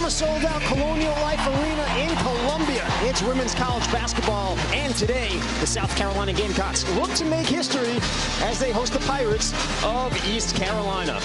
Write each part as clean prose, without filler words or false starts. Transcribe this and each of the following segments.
from a sold-out Colonial Life Arena in Columbia. It's women's college basketball, and today, the South Carolina Gamecocks look to make history as they host the Pirates of East Carolina.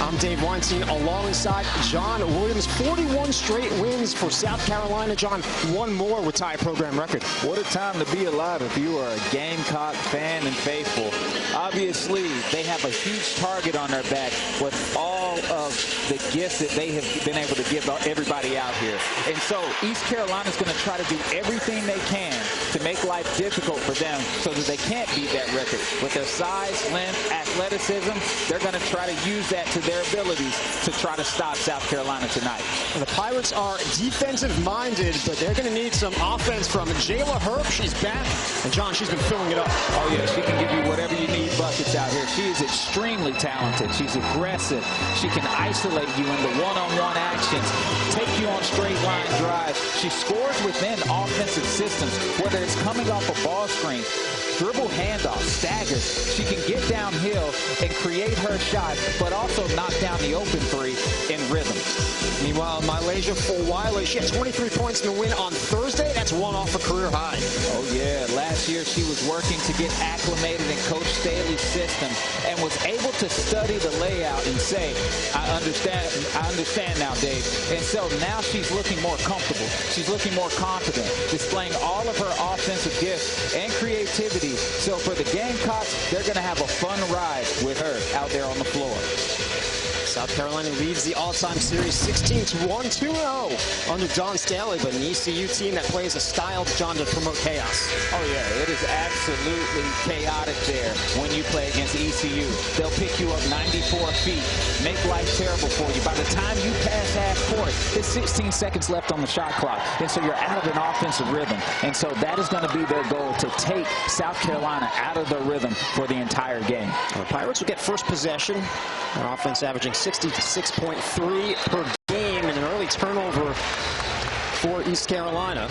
I'm Dave Weinstein alongside John Williams. 41 straight wins for South Carolina. John, one more would tie a program record. What a time to be alive if you are a Gamecock fan and faithful. Obviously, they have a huge target on their back with all of the gifts that they have been able to give everybody out here. And so East Carolina is going to try to do everything they can to make life difficult for them so that they can't beat that record. With their size, length, athleticism, they're going to try to use that to their abilities to try to stop South Carolina tonight. The Pirates are defensive-minded, but they're going to need some offense from Jayla Herb. She's back, and John, she's been filling it up. Oh, yeah, she can give you whatever you need buckets out here. She is extremely talented. She's aggressive. She can isolate you in the one-on-one actions, take you on straight-line drives. She scores within offensive systems, whether it's coming off a ball screen, dribble handoff, staggers. She can get downhill and create her shot, but also knock down the open three in rhythm. Meanwhile, Malaysia Fulwiley, she had 23 points in the win on Thursday. That's one off a career high. Oh, yeah. Last year, she was working to get acclimated in Coach Staley's system and was able to study the layout and say, I understand now, Dave. And so now she's looking more comfortable. She's looking more confident, displaying all of her offensive gifts and creativity. So for the Gamecocks, they're going to have a fun ride with her out there on the floor. South Carolina leads the all-time series 16-1, 2-0 under Don Staley, but an ECU team that plays a style, John, to promote chaos. Oh, yeah, it is absolutely chaotic there when you play against ECU. They'll pick you up 94 feet, make life terrible for you. By the time you pass half court, there's 16 seconds left on the shot clock, and so you're out of an offensive rhythm. And so that is going to be their goal, to take South Carolina out of their rhythm for the entire game. The Pirates will get first possession. An offense averaging 66.3 per game, and an early turnover for East Carolina.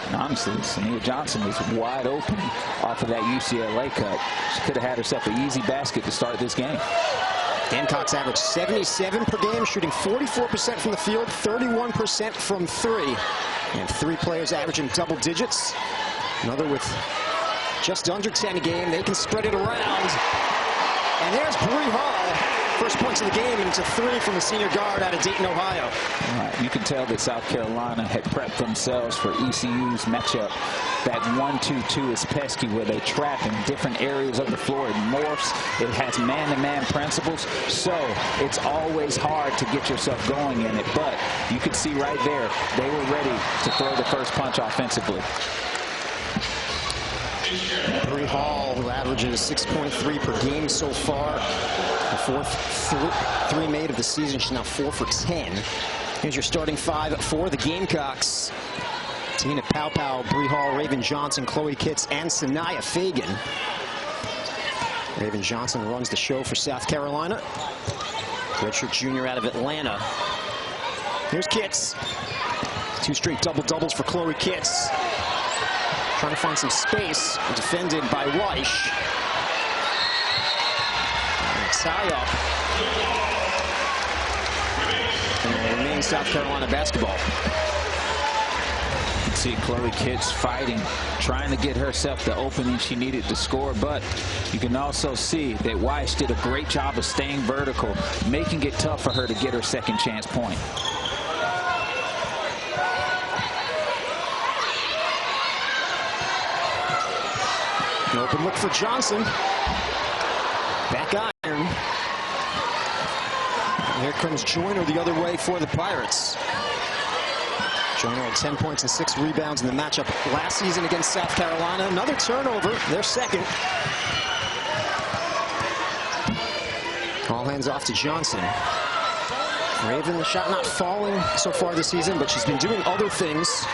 And honestly, Sania Johnson was wide open off of that UCLA cut. She could have had herself an easy basket to start this game. Gamecocks average 77 per game, shooting 44% from the field, 31% from three. And three players averaging double digits. Another with just under 10 a game. They can spread it around. And there's Bree Hall. First points of the game, and it's a three from the senior guard out of Dayton, Ohio. All right, you can tell that South Carolina had prepped themselves for ECU's matchup. That 1-2-2 is pesky, where they trap in different areas of the floor. It morphs. It has man-to-man principles. So it's always hard to get yourself going in it. But you can see right there, they were ready to throw the first punch offensively. Bree Hall, who averages 6.3 per game so far. The fourth three made of the season. She's now 4 for 10. Here's your starting five for the Gamecocks. Te-Hina Paopao, Bree Hall, Raven Johnson, Chloe Kitts, and Sanaya Fagan. Raven Johnson runs the show for South Carolina. Redshirt junior out of Atlanta. Here's Kitts. 2 straight double-doubles for Chloe Kitts. Trying to find some space, defended by Weish. Tie up. And it remains South Carolina basketball. See Chloe Kitts fighting, trying to get herself the opening she needed to score, but you can also see that Weish did a great job of staying vertical, making it tough for her to get her second chance point. An open look for Johnson. Back iron. And here comes Joyner the other way for the Pirates. Joyner had 10 points and 6 rebounds in the matchup last season against South Carolina. Another turnover, their second. All hands off to Johnson. Raven, the shot not falling so far this season, but she's been doing other things.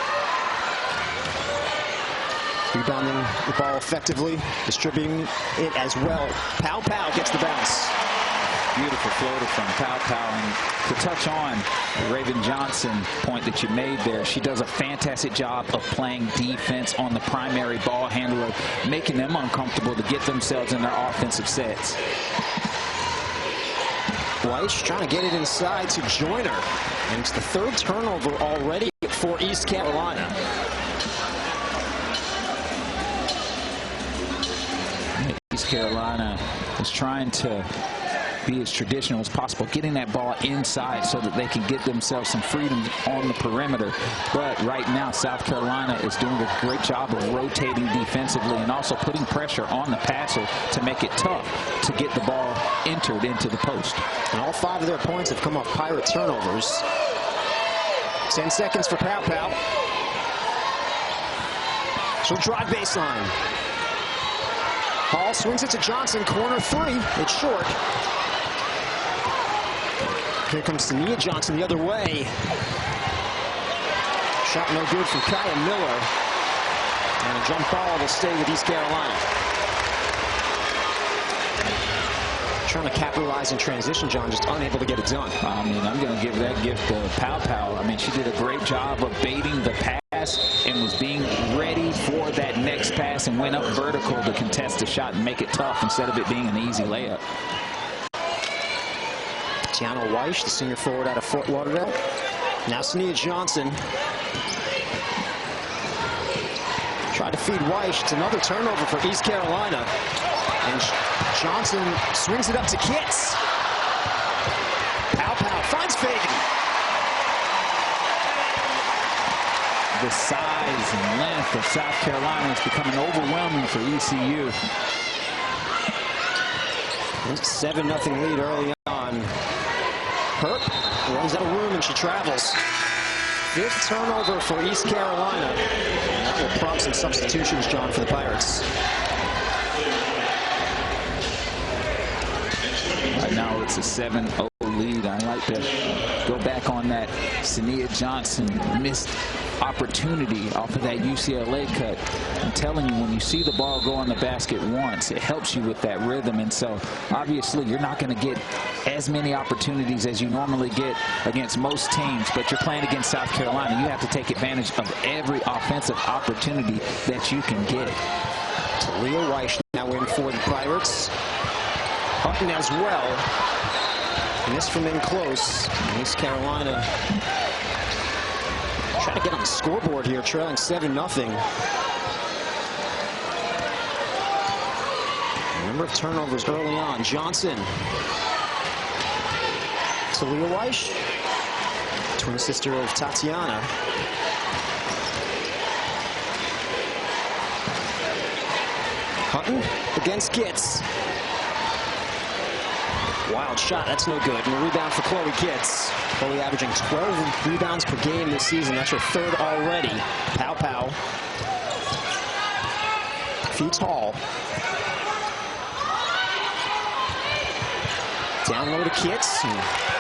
Rebounding the ball effectively, distributing it as well. Paopao gets the bounce. Beautiful floater from Paopao. And to touch on the Raven Johnson point that you made there, she does a fantastic job of playing defense on the primary ball handler, making them uncomfortable to get themselves in their offensive sets. Weish trying to get it inside to Joyner. And it's the third turnover already for East Carolina. East Carolina is trying to be as traditional as possible, getting that ball inside so that they can get themselves some freedom on the perimeter. But right now, South Carolina is doing a great job of rotating defensively and also putting pressure on the passer to make it tough to get the ball entered into the post. And all 5 of their points have come off Pirate turnovers. 10 seconds for Pow Pow. She'll drive baseline. Hall swings it to Johnson, corner 3. It's short. Here comes Te-Hina Johnson the other way. Shot no good from Kaya Miller. And a jump ball will stay with East Carolina. Trying to capitalize in transition, John, just unable to get it done. I mean, I'm going to give that gift to Pow Pow. I mean, she did a great job of baiting the pass and was being ready for that next pass and went up vertical to contest the shot and make it tough instead of it being an easy layup. Te-Hina Weish, the senior forward out of Fort Lauderdale. Now Te-Hina Johnson. Tried to feed Weish. It's another turnover for East Carolina. And Johnson swings it up to Kitts. Pow Pow finds Fagan. The size and length of South Carolina is becoming overwhelming for ECU. It's a 7-0 lead early on. Herp runs out of room and she travels. 5th turnover for East Carolina. And that will prompt some substitutions, John, for the Pirates. Right now it's a 7-0 lead. I like to go back on that Te-Hina Johnson missed opportunity off of that UCLA cut. I'm telling you, when you see the ball go in the basket once, it helps you with that rhythm. And so obviously you're not going to get as many opportunities as you normally get against most teams, but you're playing against South Carolina. You have to take advantage of every offensive opportunity that you can get. Talia Weish now in for the Pirates. Hutton as well. Missed from in close. East Carolina trying to get on the scoreboard here, trailing 7-0. Number of turnovers early on. Johnson. Talia Weish, twin sister of Tatiana. Hutton against Kitts. Wild shot, that's no good. And a rebound for Chloe Kitts. Chloe averaging 12 rebounds per game this season. That's her 3rd already. Pow Pow feeds Hall. Down low to Kitts.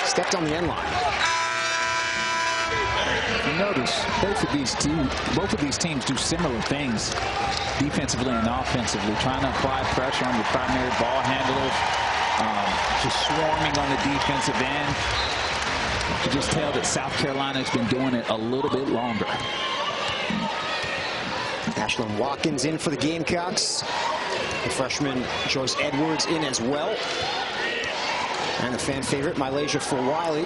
Stepped on the end line. You notice both of these teams do similar things defensively and offensively, trying to apply pressure on your primary ball handlers, just swarming on the defensive end. You can just tell that South Carolina has been doing it a little bit longer. Ashlyn Watkins in for the Gamecocks. The freshman Joyce Edwards in as well. And the fan favorite, Mylasia Fulwiley.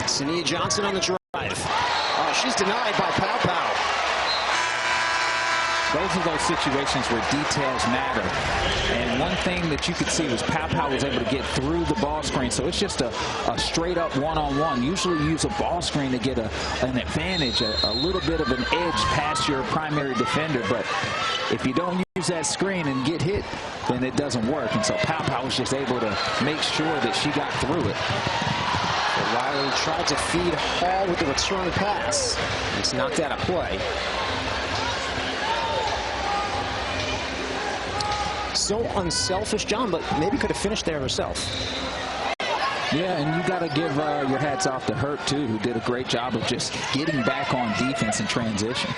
Te-Hina Johnson on the drive. Oh, she's denied by Pow Pow. Both of those situations where details matter. And one thing that you could see was Pow Pow was able to get through the ball screen. So it's just a straight up one-on-one. Usually you use a ball screen to get an advantage, a little bit of an edge past your primary defender. But if you don't use that screen and get hit, then it doesn't work. And so Pow Pow was just able to make sure that she got through it. Riley tried to feed Hall with the return pass. It's knocked out of play. So unselfish, John, but maybe could have finished there herself. Yeah, and you got to give your hats off to Hurt, too, who did a great job of just getting back on defense in transition.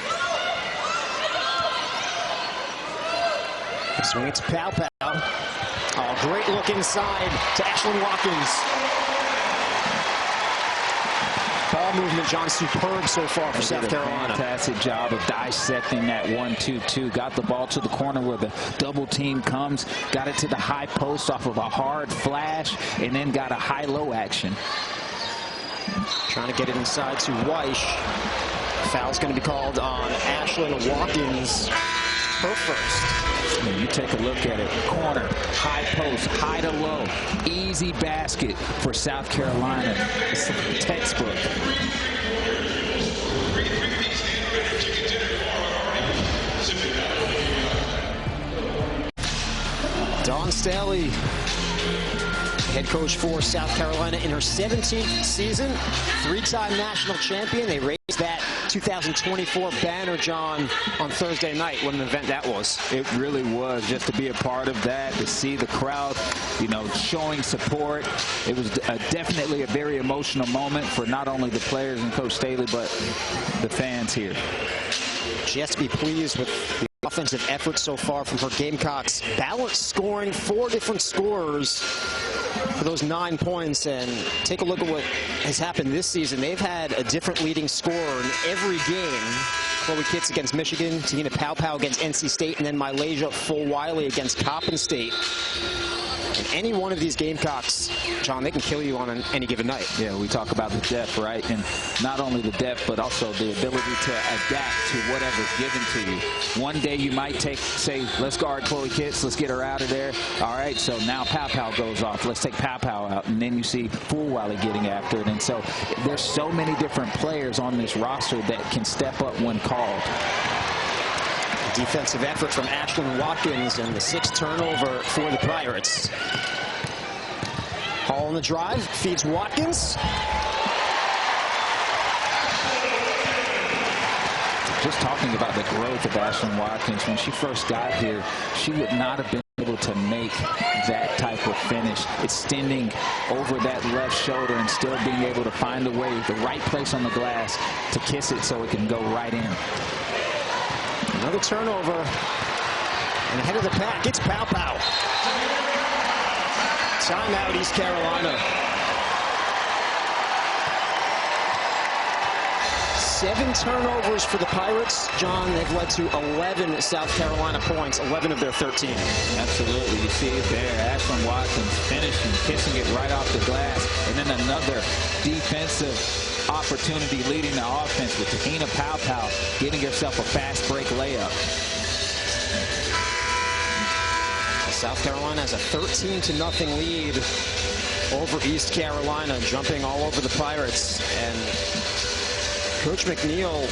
Swing it to Pow Pow. Oh, great look inside to Ashlyn Watkins. Ball ball movement, John, superb so far for South Carolina. Fantastic job of dissecting that 1-2-2. Got the ball to the corner where the double team comes. Got it to the high post off of a hard flash, and then got a high-low action. Trying to get it inside to Weish. Foul's going to be called on Ashlyn Watkins. Her first. And you take a look at it. Corner, high post, high to low. Easy basket for South Carolina. It's textbook. Dawn Staley, head coach for South Carolina in her 17th season, three-time national champion. They raised that 2024 banner, John, on Thursday night. What an event that was. It really was, just to be a part of that, to see the crowd, you know, showing support. It was definitely a very emotional moment for not only the players and Coach Staley, but the fans here. She has to be pleased with the offensive effort so far from her Gamecocks. Balanced scoring, 4 different scorers for those 9 points. And take a look at what has happened this season. They've had a different leading scorer in every game. Chloe Kitts against Michigan, Te-Hina Pow against NC State, and then Malaysia Fulwiley against Coppin State. And any one of these Gamecocks, John, they can kill you on any given night. Yeah, we talk about the depth, right? And not only the depth, but also the ability to adapt to whatever's given to you. One day you might say, let's guard Chloe Kitts, let's get her out of there. All right, so now Pow goes off. Let's take Pow out. And then you see Fulwiley getting after it. And so there's so many different players on this roster that can step up when called. Defensive effort from Ashlyn Watkins and the 6th turnover for the Pirates. Hall on the drive, feeds Watkins. Just talking about the growth of Ashlyn Watkins, when she first got here, she would not have been able to make that type of finish, extending over that left shoulder and still being able to find a way, the right place on the glass to kiss it so it can go right in. Another turnover, and ahead of the pack, it's Pow. Timeout, East Carolina. 7 turnovers for the Pirates. John, they've led to 11 South Carolina points, 11 of their 13. Absolutely. You see it there. Ashlyn Watkins finishing, kissing it right off the glass, and then another defensive opportunity leading the offense with Te-Hina Pow getting herself a fast break layup. South Carolina has a 13-0 lead over East Carolina, jumping all over the Pirates. And Coach McNeil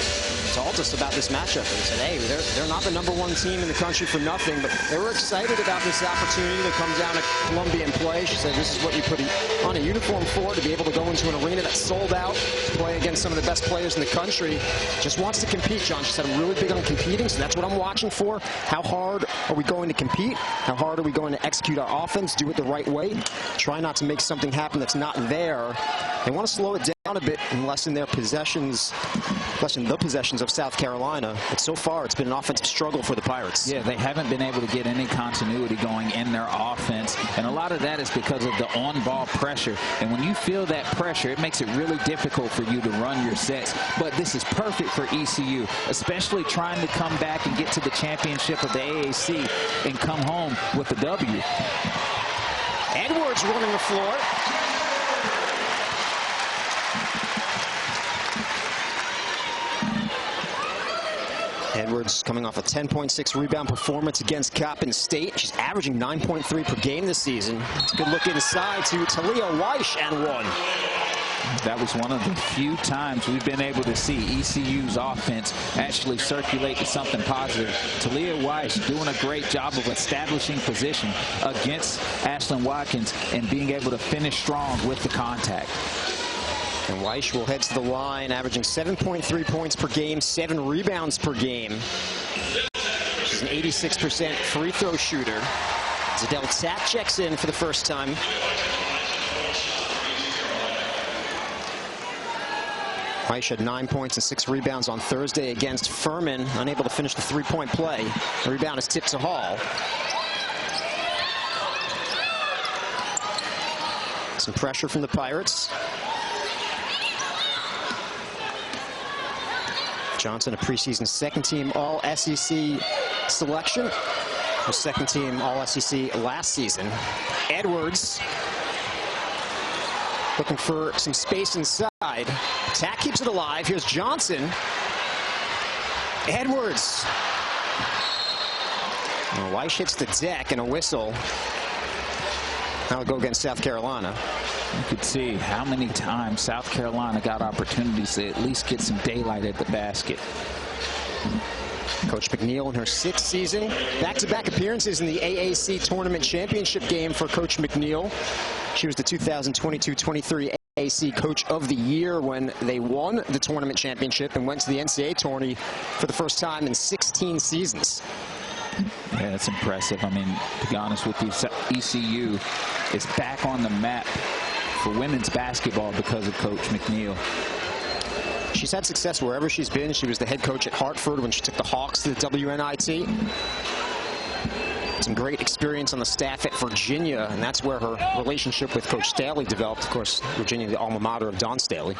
told us about this matchup. He said, hey, they're not the #1 team in the country for nothing, but they were excited about this opportunity to come down to Columbia and play. She said this is what you put on a uniform for, to be able to go into an arena that's sold out, play against some of the best players in the country. Just wants to compete, John. She said, I'm really big on competing, so that's what I'm watching for. How hard are we going to compete? How hard are we going to execute our offense, do it the right way? Try not to make something happen that's not there. They want to slow it down a bit and lessen their possessions, lessen the possessions of South Carolina. But so far, it's been an offensive struggle for the Pirates. Yeah, they haven't been able to get any continuity going in their offense. And a lot of that is because of the on-ball pressure. And when you feel that pressure, it makes it really difficult for you to run your sets. But this is perfect for ECU, especially trying to come back and get to the championship of the AAC and come home with a W. Edwards running the floor. Edwards coming off a 10.6 rebound performance against Coppin State. She's averaging 9.3 per game this season. It's a good look inside to Talia Weish and 1. That was one of the few times we've been able to see ECU's offense actually circulate to something positive. Talia Weish doing a great job of establishing position against Ashlyn Watkins and being able to finish strong with the contact. And Weish will head to the line, averaging 7.3 points per game, 7 rebounds per game. She's an 86% free throw shooter. Zadell Tapp checks in for the first time. Weish had 9 points and 6 rebounds on Thursday against Furman, unable to finish the 3-point play. The rebound is tipped to Hall. Some pressure from the Pirates. Johnson, a preseason second-team All-SEC selection. Was second-team All-SEC last season. Edwards looking for some space inside. Tack keeps it alive. Here's Johnson. Edwards. Well, Weish hits the deck and a whistle. Now go against South Carolina. You could see how many times South Carolina got opportunities to at least get some daylight at the basket. Coach McNeil in her 6th season. Back-to-back appearances in the AAC Tournament Championship game for Coach McNeil. She was the 2022-23 AAC Coach of the Year when they won the tournament championship and went to the NCAA tourney for the first time in 16 seasons. Yeah, that's impressive. I mean, to be honest with you, ECU is back on the map for women's basketball because of Coach McNeil. She's had success wherever she's been. She was the head coach at Hartford when she took the Hawks to the WNIT. Some great experience on the staff at Virginia, and that's where her relationship with Coach Staley developed. Of course, Virginia, the alma mater of Don Staley.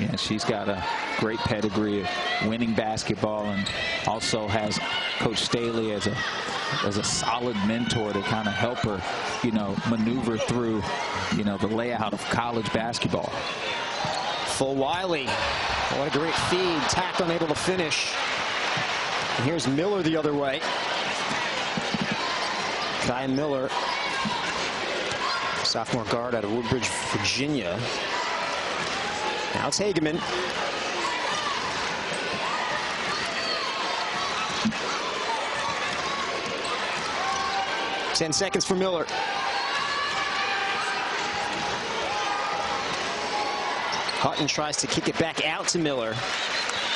Yeah, she's got a great pedigree of winning basketball, and also has Coach Staley as a solid mentor to kind of help her, you know, maneuver through, you know, the layout of college basketball. Fulwiley, what a great feed. Tack unable to finish. And here's Miller the other way. Kai Miller, sophomore guard out of Woodbridge, Virginia. Now it's Hageman. Ten seconds for Miller. Hutton tries to kick it back out to Miller.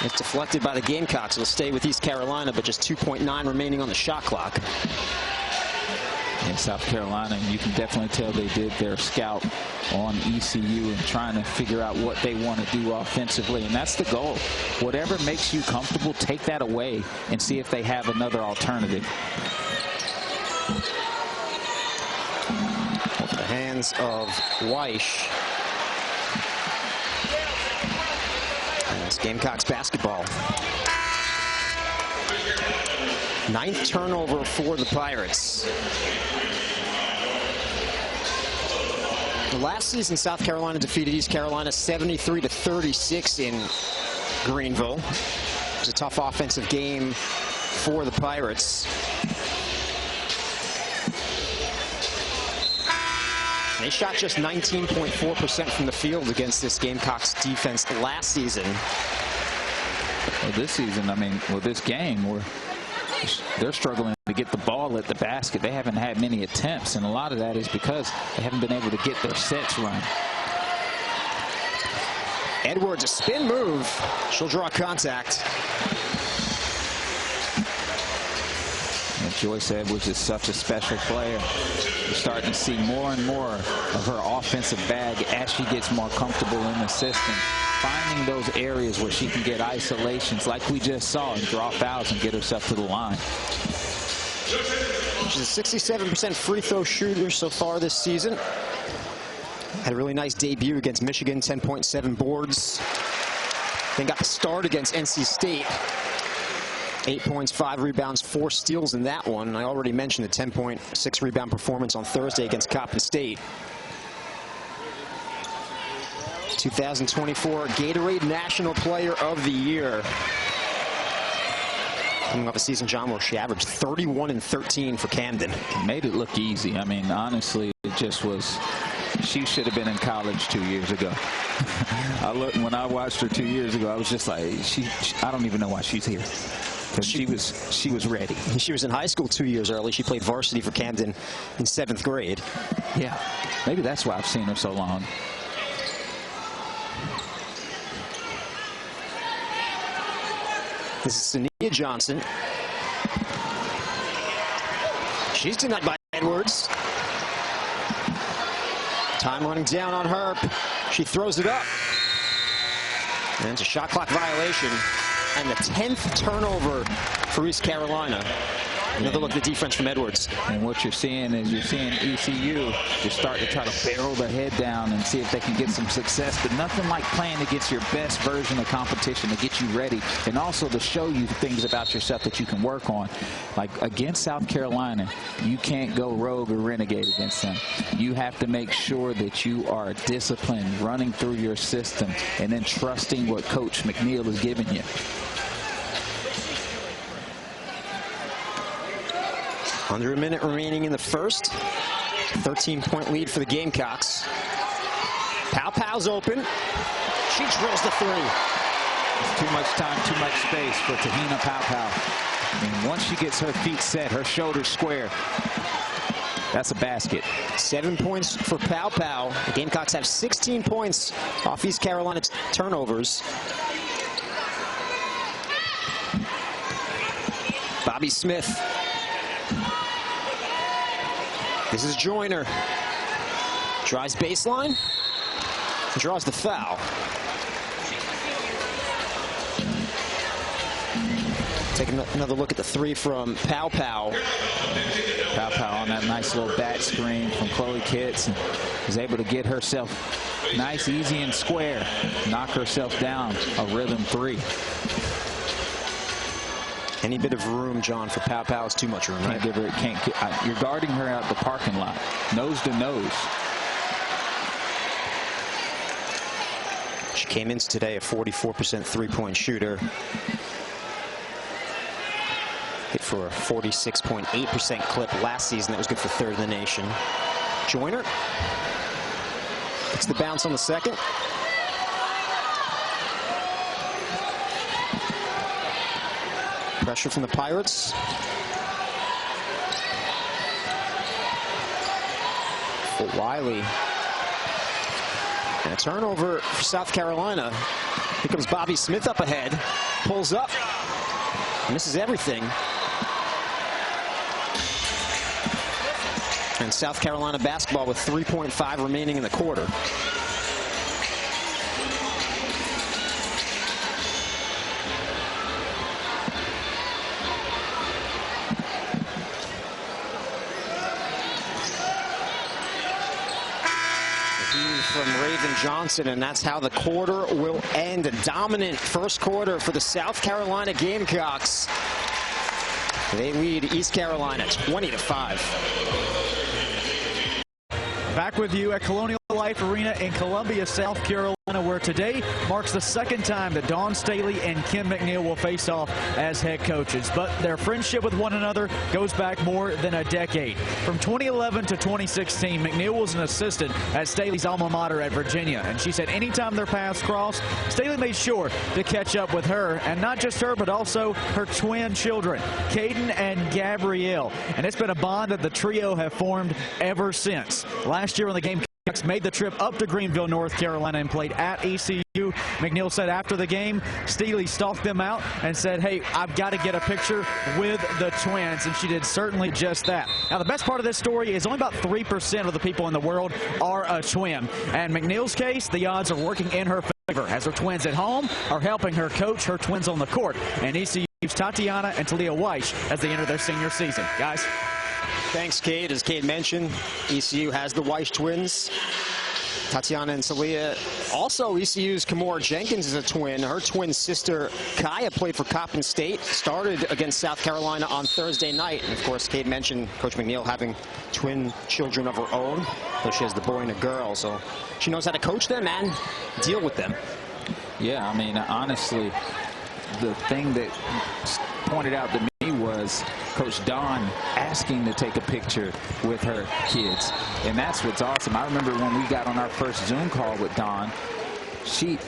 It's deflected by the Gamecocks. It'll stay with East Carolina, but just 2.9 remaining on the shot clock. In South Carolina, and you can definitely tell they did their scout on ECU and trying to figure out what they want to do offensively, and that's the goal. Whatever makes you comfortable, take that away and see if they have another alternative. Off the hands of Weish. And it's Gamecocks basketball. 9th turnover for the Pirates. Last season, South Carolina defeated East Carolina 73-36 in Greenville. It was a tough offensive game for the Pirates. They shot just 19.4% from the field against this Gamecocks defense last season. Well, this season, I mean, well, this game, they're struggling to get the ball at the basket. They haven't had many attempts, and a lot of that is because they haven't been able to get their sets run. Edwards, a spin move. She'll draw contact. And Joyce Edwards is such a special player. We're starting to see more and more of her offensive bag as she gets more comfortable in the system, finding those areas where she can get isolations like we just saw and draw fouls and get herself to the line. She's a 67% free throw shooter so far this season. Had a really nice debut against Michigan, 10.7 boards. Then got the start against NC State. 8 points, 5 rebounds, 4 steals in that one. And I already mentioned the 10.6 rebound performance on Thursday against Coppin State. 2024 Gatorade National Player of the Year. Coming off a season, John, where she averaged 31 and 13 for Camden. Made it look easy. I mean, honestly, it just was. She should have been in college 2 years ago. When I watched her 2 years ago, I was just like, I don't even know why she's here. She was ready. She was in high school 2 years early. She played varsity for Camden in 7th grade. Yeah, maybe that's why I've seen her so long. This is Sania Johnson. She's denied by Edwards. Time running down on her. She throws it up. And it's a shot clock violation. And the 10th turnover for East Carolina. Another look at the defense from Edwards. And what you're seeing is ECU just start to try to barrel their head down and see if they can get some success. But nothing like playing against your best version of competition to get you ready and also to show you things about yourself that you can work on. Like against South Carolina, you can't go rogue or renegade against them. You have to make sure that you are disciplined, running through your system, and then trusting what Coach McNeil is giving you. Under a minute remaining in the first. 13-point lead for the Gamecocks. Pow's open. She drills the three. Too much time, too much space for Te-Hina Pow. And once she gets her feet set, her shoulders square, that's a basket. 7 points for Pow. The Gamecocks have 16 points off East Carolina's turnovers. Bobby Smith. This is Joyner. Drives baseline. Draws the foul. Taking another look at the three from Pow. Pow on that nice little back screen from Chloe Kitts. And was able to get herself nice, easy, and square. Knock herself down a rhythm three. Any bit of room, John, for Pow is too much room, right? You're guarding her out the parking lot, nose to nose. She came in today a 44% three-point shooter. Hit for a 46.8% clip last season. That was good for third in the nation. Joyner gets the bounce on the second. Pressure from the Pirates. Fulwiley. And a turnover for South Carolina. Here comes Bobby Smith up ahead. Pulls up. Misses everything. And South Carolina basketball with 3.5 remaining in the quarter. From Raven Johnson, and that's how the quarter will end. A dominant first quarter for the South Carolina Gamecocks. They lead East Carolina 20-5. Back with you at Colonial Life Arena in Columbia, South Carolina, where today marks the second time that Dawn Staley and Kim McNeil will face off as head coaches. But their friendship with one another goes back more than a decade. From 2011 to 2016, McNeil was an assistant at Staley's alma mater at Virginia. And she said anytime their paths crossed, Staley made sure to catch up with her. And not just her, but also her twin children, Caden and Gabrielle. And it's been a bond that the trio have formed ever since. Last year when the Gamecocks made the trip up to Greenville, North Carolina, and played at ECU. McNeil said after the game, Staley stalked them out and said, hey, I've got to get a picture with the twins, and she did certainly just that. Now, the best part of this story is only about 3% of the people in the world are a twin. And McNeil's case, the odds are working in her favor, as her twins at home are helping her coach her twins on the court. And ECU's Te-Hina and Talia Weish as they enter their senior season. Guys. Thanks, Cade. As Cade mentioned, ECU has the Weish twins. Tatiana and Talia. Also, ECU's Kamora Jenkins is a twin. Her twin sister, Kaya, played for Coppin State. Started against South Carolina on Thursday night. And, of course, Cade mentioned Coach McNeil having twin children of her own. So she has the boy and a girl. So she knows how to coach them and deal with them. Yeah, I mean, honestly, the thing that pointed out to me was Coach Dawn asking to take a picture with her kids. And that's what's awesome. I remember when we got on our first Zoom call with Dawn,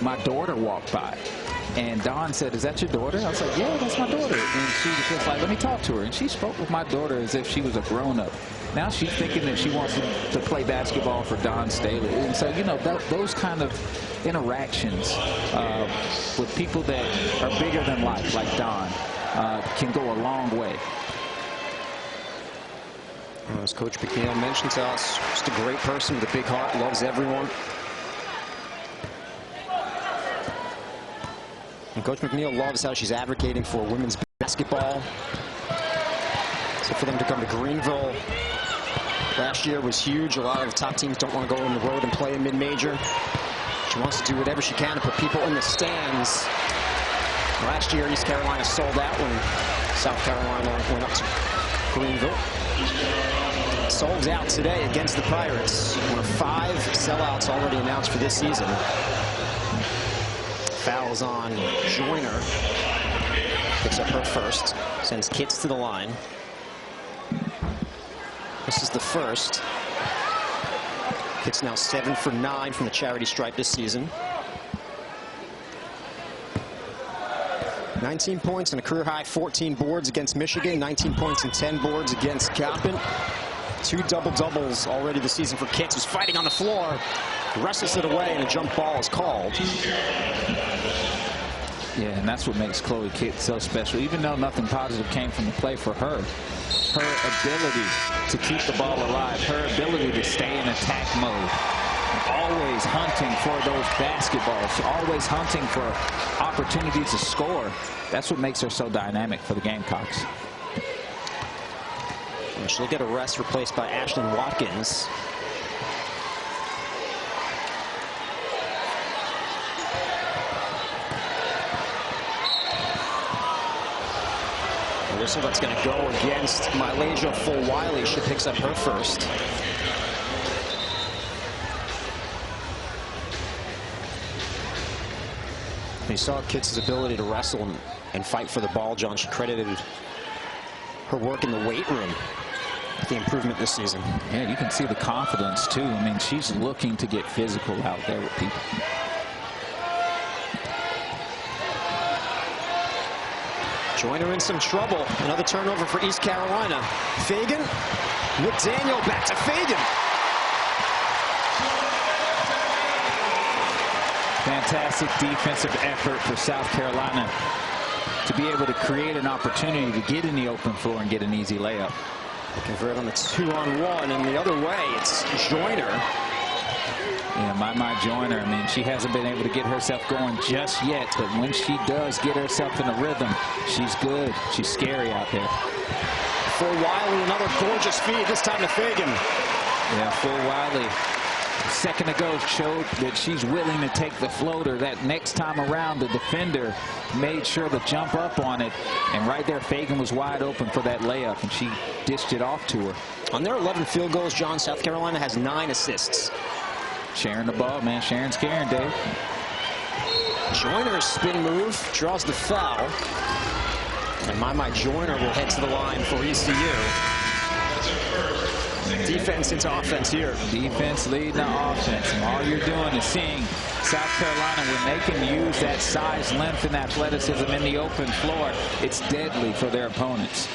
my daughter walked by. And Dawn said, is that your daughter? I was like, yeah, that's my daughter. And she was just like, let me talk to her. And she spoke with my daughter as if she was a grown-up. Now she's thinking that she wants to play basketball for Dawn Staley. And so, you know, those kind of interactions with people that are bigger than life, like Dawn, can go a long way. As Coach McNeil mentioned to us, just a great person with a big heart, loves everyone. And Coach McNeil loves how she's advocating for women's basketball. So for them to come to Greenville last year was huge. A lot of the top teams don't want to go on the road and play a mid-major. She wants to do whatever she can to put people in the stands. Last year, East Carolina sold out when South Carolina went up to Greenville. Sold out today against the Pirates. One of 5 sellouts already announced for this season. Fouls on Joyner. Picks up her first. Sends Kitts to the line. This is the first. Kitts now 7 for 9 from the charity stripe this season. 19 points and a career-high 14 boards against Michigan. 19 points and 10 boards against Coppin. 2 double-doubles already this season for Kitts, who's fighting on the floor. Wrestles it away, and a jump ball is called. Yeah, and that's what makes Chloe Kitts so special. Even though nothing positive came from the play for her, her ability to keep the ball alive, her ability to stay in attack mode, always hunting for those basketballs, always hunting for opportunities to score. That's what makes her so dynamic for the Gamecocks. And she'll get a rest, replaced by Ashlyn Watkins. A whistle that's going to go against Mylasia Fulwiley. She picks up her first. You saw Kitts' ability to wrestle and fight for the ball, John. She credited her work in the weight room with the improvement this season. Yeah, you can see the confidence, too. I mean, she's looking to get physical out there with people. Joyner in some trouble. Another turnover for East Carolina. Fagan. McDaniel back to Fagan. Fantastic defensive effort for South Carolina to be able to create an opportunity to get in the open floor and get an easy layup. They convert on the 2-on-1, and the other way, it's Joyner. Yeah, my Joyner, I mean, she hasn't been able to get herself going just yet, but when she does get herself in a rhythm, she's good. She's scary out there. Fulwiley, another gorgeous feed, this time to Fagan. Yeah, Fulwiley, a second ago, showed that she's willing to take the floater. That next time around, the defender made sure to jump up on it, and right there, Fagan was wide open for that layup, and she dished it off to her. On their 11 field goals, John, South Carolina has 9 assists. Sharing the ball, man. Sharon's caring, Dave. Joyner's spin move draws the foul. And my Joyner will head to the line for ECU. Defense into offense here. Defense leading the offense. And all you're doing is seeing South Carolina, when they can use that size, length, and athleticism in the open floor, it's deadly for their opponents.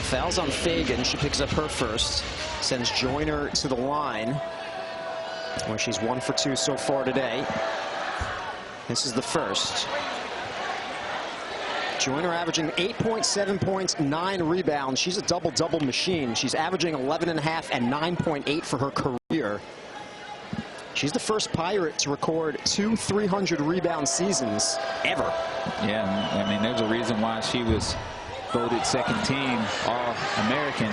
Fouls on Fagan. She picks up her first. Sends Joyner to the line, where she's 1 for 2 so far today. This is the first. Joyner averaging 8.7 points, 9 rebounds. She's a double-double machine. She's averaging 11.5 and 9.8 for her career. She's the first Pirate to record 2 300-rebound seasons ever. Yeah, I mean, there's a reason why she was voted second team All-American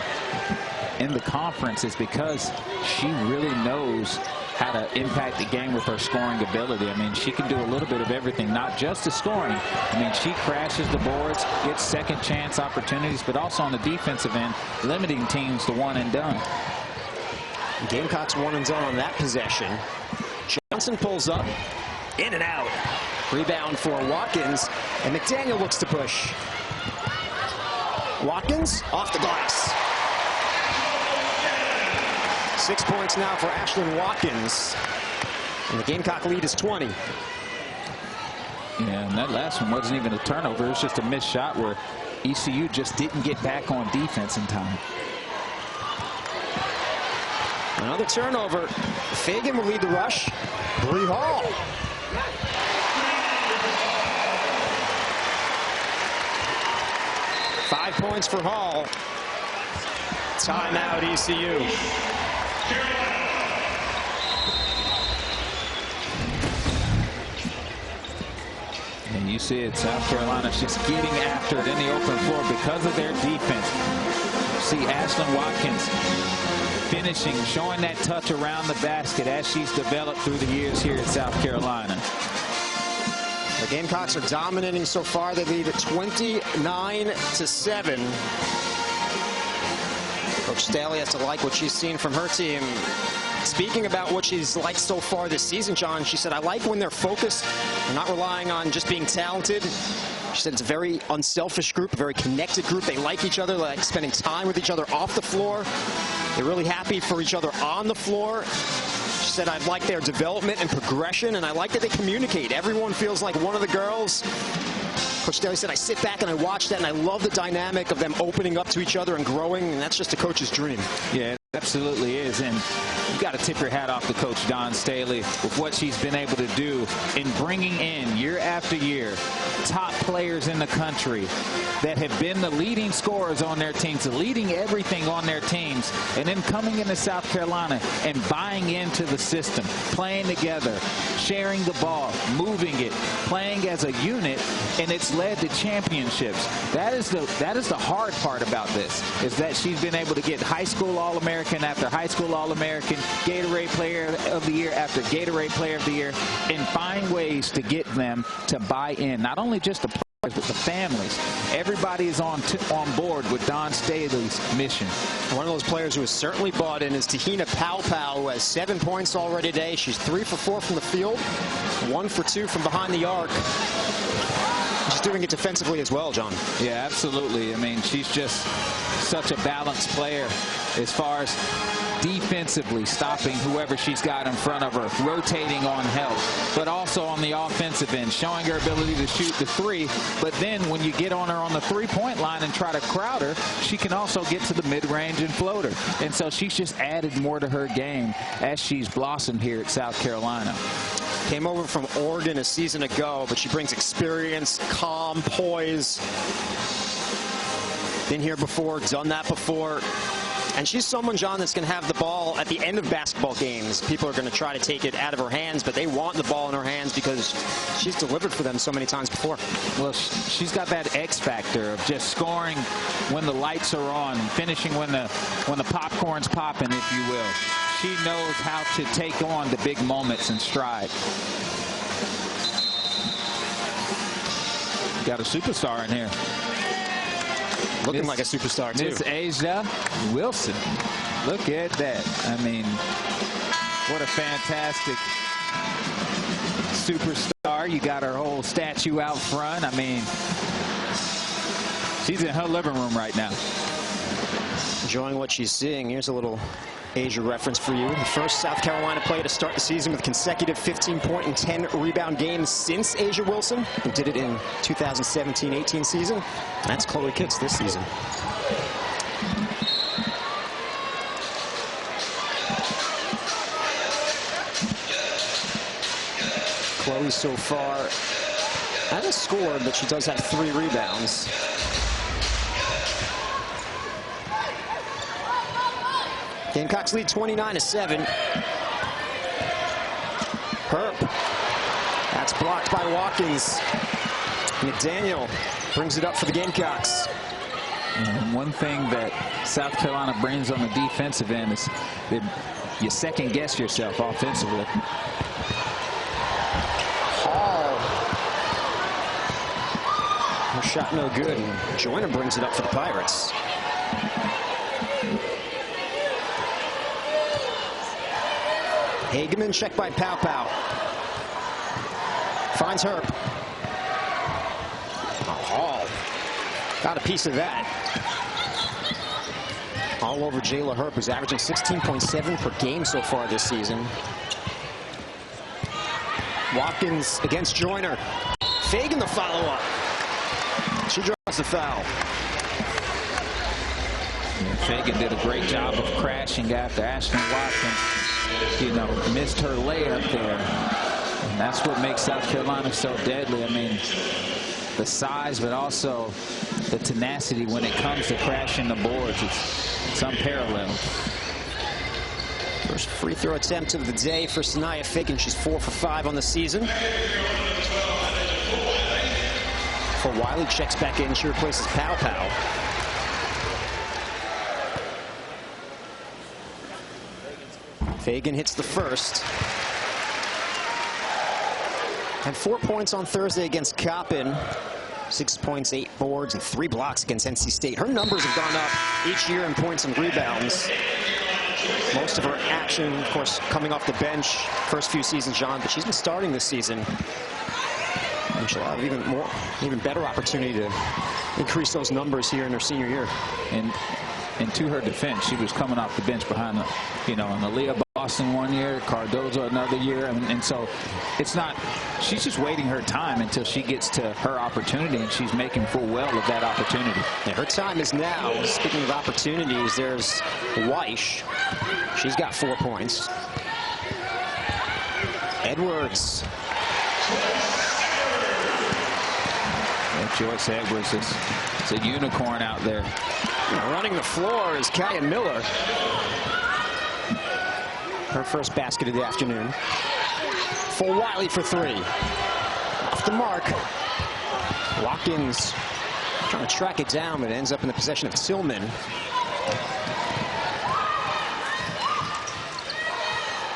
in the conference, is because she really knows how to impact the game with her scoring ability. I mean, she can do a little bit of everything, not just the scoring. I mean, she crashes the boards, gets second chance opportunities, but also on the defensive end, limiting teams to one and done. Gamecocks 1 and done on that possession. Johnson pulls up, in and out. Rebound for Watkins, and McDaniel looks to push. Watkins off the glass. 6 points now for Ashlyn Watkins. And the Gamecock lead is 20. Yeah, and that last one wasn't even a turnover. It was just a missed shot where ECU just didn't get back on defense in time. Another turnover. Fagan will lead the rush. Bree Hall. Five points for Hall. Timeout, ECU. And You see it, South Carolina's just getting after it in the open floor because of their defense. See Ashlyn Watkins finishing, showing that touch around the basket as she's developed through the years here at South Carolina. The Gamecocks are dominating so far. They lead at 29-7. Coach Staley has to like what she's seen from her team. Speaking about what she's liked so far this season, John, she said, I like when they're focused. They're not relying on just being talented. She said it's a very unselfish group, a very connected group. They like each other, like spending time with each other off the floor. They're really happy for each other on the floor. She said, I like their development and progression, and I like that they communicate. Everyone feels like one of the girls. Coach Staley said, I sit back and I watch that, and I love the dynamic of them opening up to each other and growing, and that's just a coach's dream. Yeah, it absolutely is. And you've got to tip your hat off to Coach Dawn Staley with what she's been able to do in bringing in year after year top players in the country that have been the leading scorers on their teams, leading everything on their teams, and then coming into South Carolina and buying into the system, playing together, sharing the ball, moving it, playing as a unit, and it's led to championships. That is the hard part about this, is that she's been able to get high school All-American after high school All-American, Gatorade Player of the Year after Gatorade Player of the Year, and find ways to get them to buy in, not only just the players, but the families. Everybody is on board with Dawn Staley's mission. One of those players who has certainly bought in is Te-Hina, who has 7 points already today. She's 3 for 4 from the field, 1 for 2 from behind the arc. She's doing it defensively as well, John. Yeah, absolutely. I mean, she's just such a balanced player as far as defensively stopping whoever she's got in front of her, rotating on help, but also on the offensive end, showing her ability to shoot the three. But then when you get on her on the three-point line and try to crowd her, she can also get to the mid-range and floater. And so she's just added more to her game as she's blossomed here at South Carolina. Came over from Oregon a season ago, but she brings experience, calm, poise. Been here before, done that before. And she's someone, John, that's going to have the ball at the end of basketball games. People are going to try to take it out of her hands, but they want the ball in her hands because she's delivered for them so many times before. Well, she's got that X factor of just scoring when the lights are on, finishing when the popcorn's popping, if you will. She knows how to take on the big moments in stride. Got a superstar in here. Looking like a superstar, too. Miss Asia Wilson. Look at that. I mean, what a fantastic superstar. You got her whole statue out front. I mean, she's in her living room right now. Enjoying what she's seeing. Here's a little Asia reference for you. The first South Carolina player to start the season with consecutive 15-point and 10-rebound games since Asia Wilson, who did it in 2017-18 season. That's Chloe Kitts this season. Chloe so far hasn't scored, but she does have 3 rebounds. Gamecocks lead 29-7. Herb. That's blocked by Watkins. McDaniel brings it up for the Gamecocks. And one thing that South Carolina brings on the defensive end is that you second guess yourself offensively. Hall. Her shot no good. Joyner brings it up for the Pirates. Hageman checked by Pow. Finds Herb. Hall. Got a piece of that. All over Jayla Herb, who's averaging 16.7 per game so far this season. Watkins against Joyner. Fagan the follow-up. She draws the foul. And Fagan did a great job of crashing after Ashlyn Watkins, missed her layup there. And that's what makes South Carolina so deadly. I mean, the size, but also the tenacity when it comes to crashing the boards. It's unparalleled. First free throw attempt of the day for Sanaya Fagan. She's 4 for 5 on the season. Fulwiley checks back in. She replaces Pow Pow. Fagan hits the first. Had 4 points on Thursday against Coppin. 6 points, 8 boards, and 3 blocks against NC State. Her numbers have gone up each year in points and rebounds. Most of her action, of course, coming off the bench first few seasons, John, but she's been starting this season. And she'll have even better opportunity to increase those numbers here in her senior year. And to her defense, she was coming off the bench behind the, in the Leah Boston one year, Cardozo another year, and so it's not. She's just waiting her time until she gets to her opportunity, and she's making full well of that opportunity. Yeah, her time is now. Speaking of opportunities, there's Weish. She's got 4 points. Edwards. And Joyce Edwards is a unicorn out there. Running the floor is Kaya Miller. Her first basket of the afternoon. Fulwiley for 3. Off the mark. Watkins trying to track it down, but it ends up in the possession of Tillman.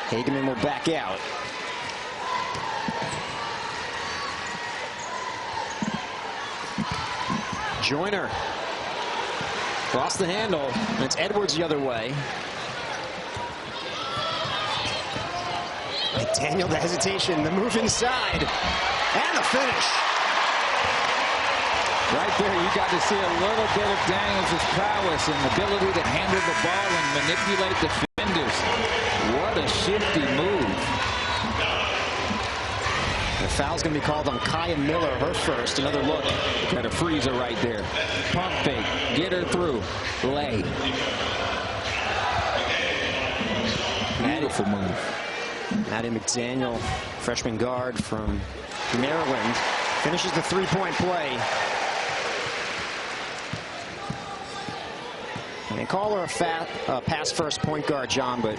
Hageman will back out. Joyner. Lost the handle, and it's Edwards the other way. Daniel, the hesitation, the move inside, and the finish. Right there, you got to see a little bit of Daniels' prowess and ability to handle the ball and manipulate defenders. What a shifty move. The foul's going to be called on Kaya Miller, her first. Another look. Got a freezer right there. Pump fake. Get her through. Lay. Beautiful move. Maddie McDaniel, freshman guard from Maryland, finishes the three-point play. And they call her a pass-first point guard, John, but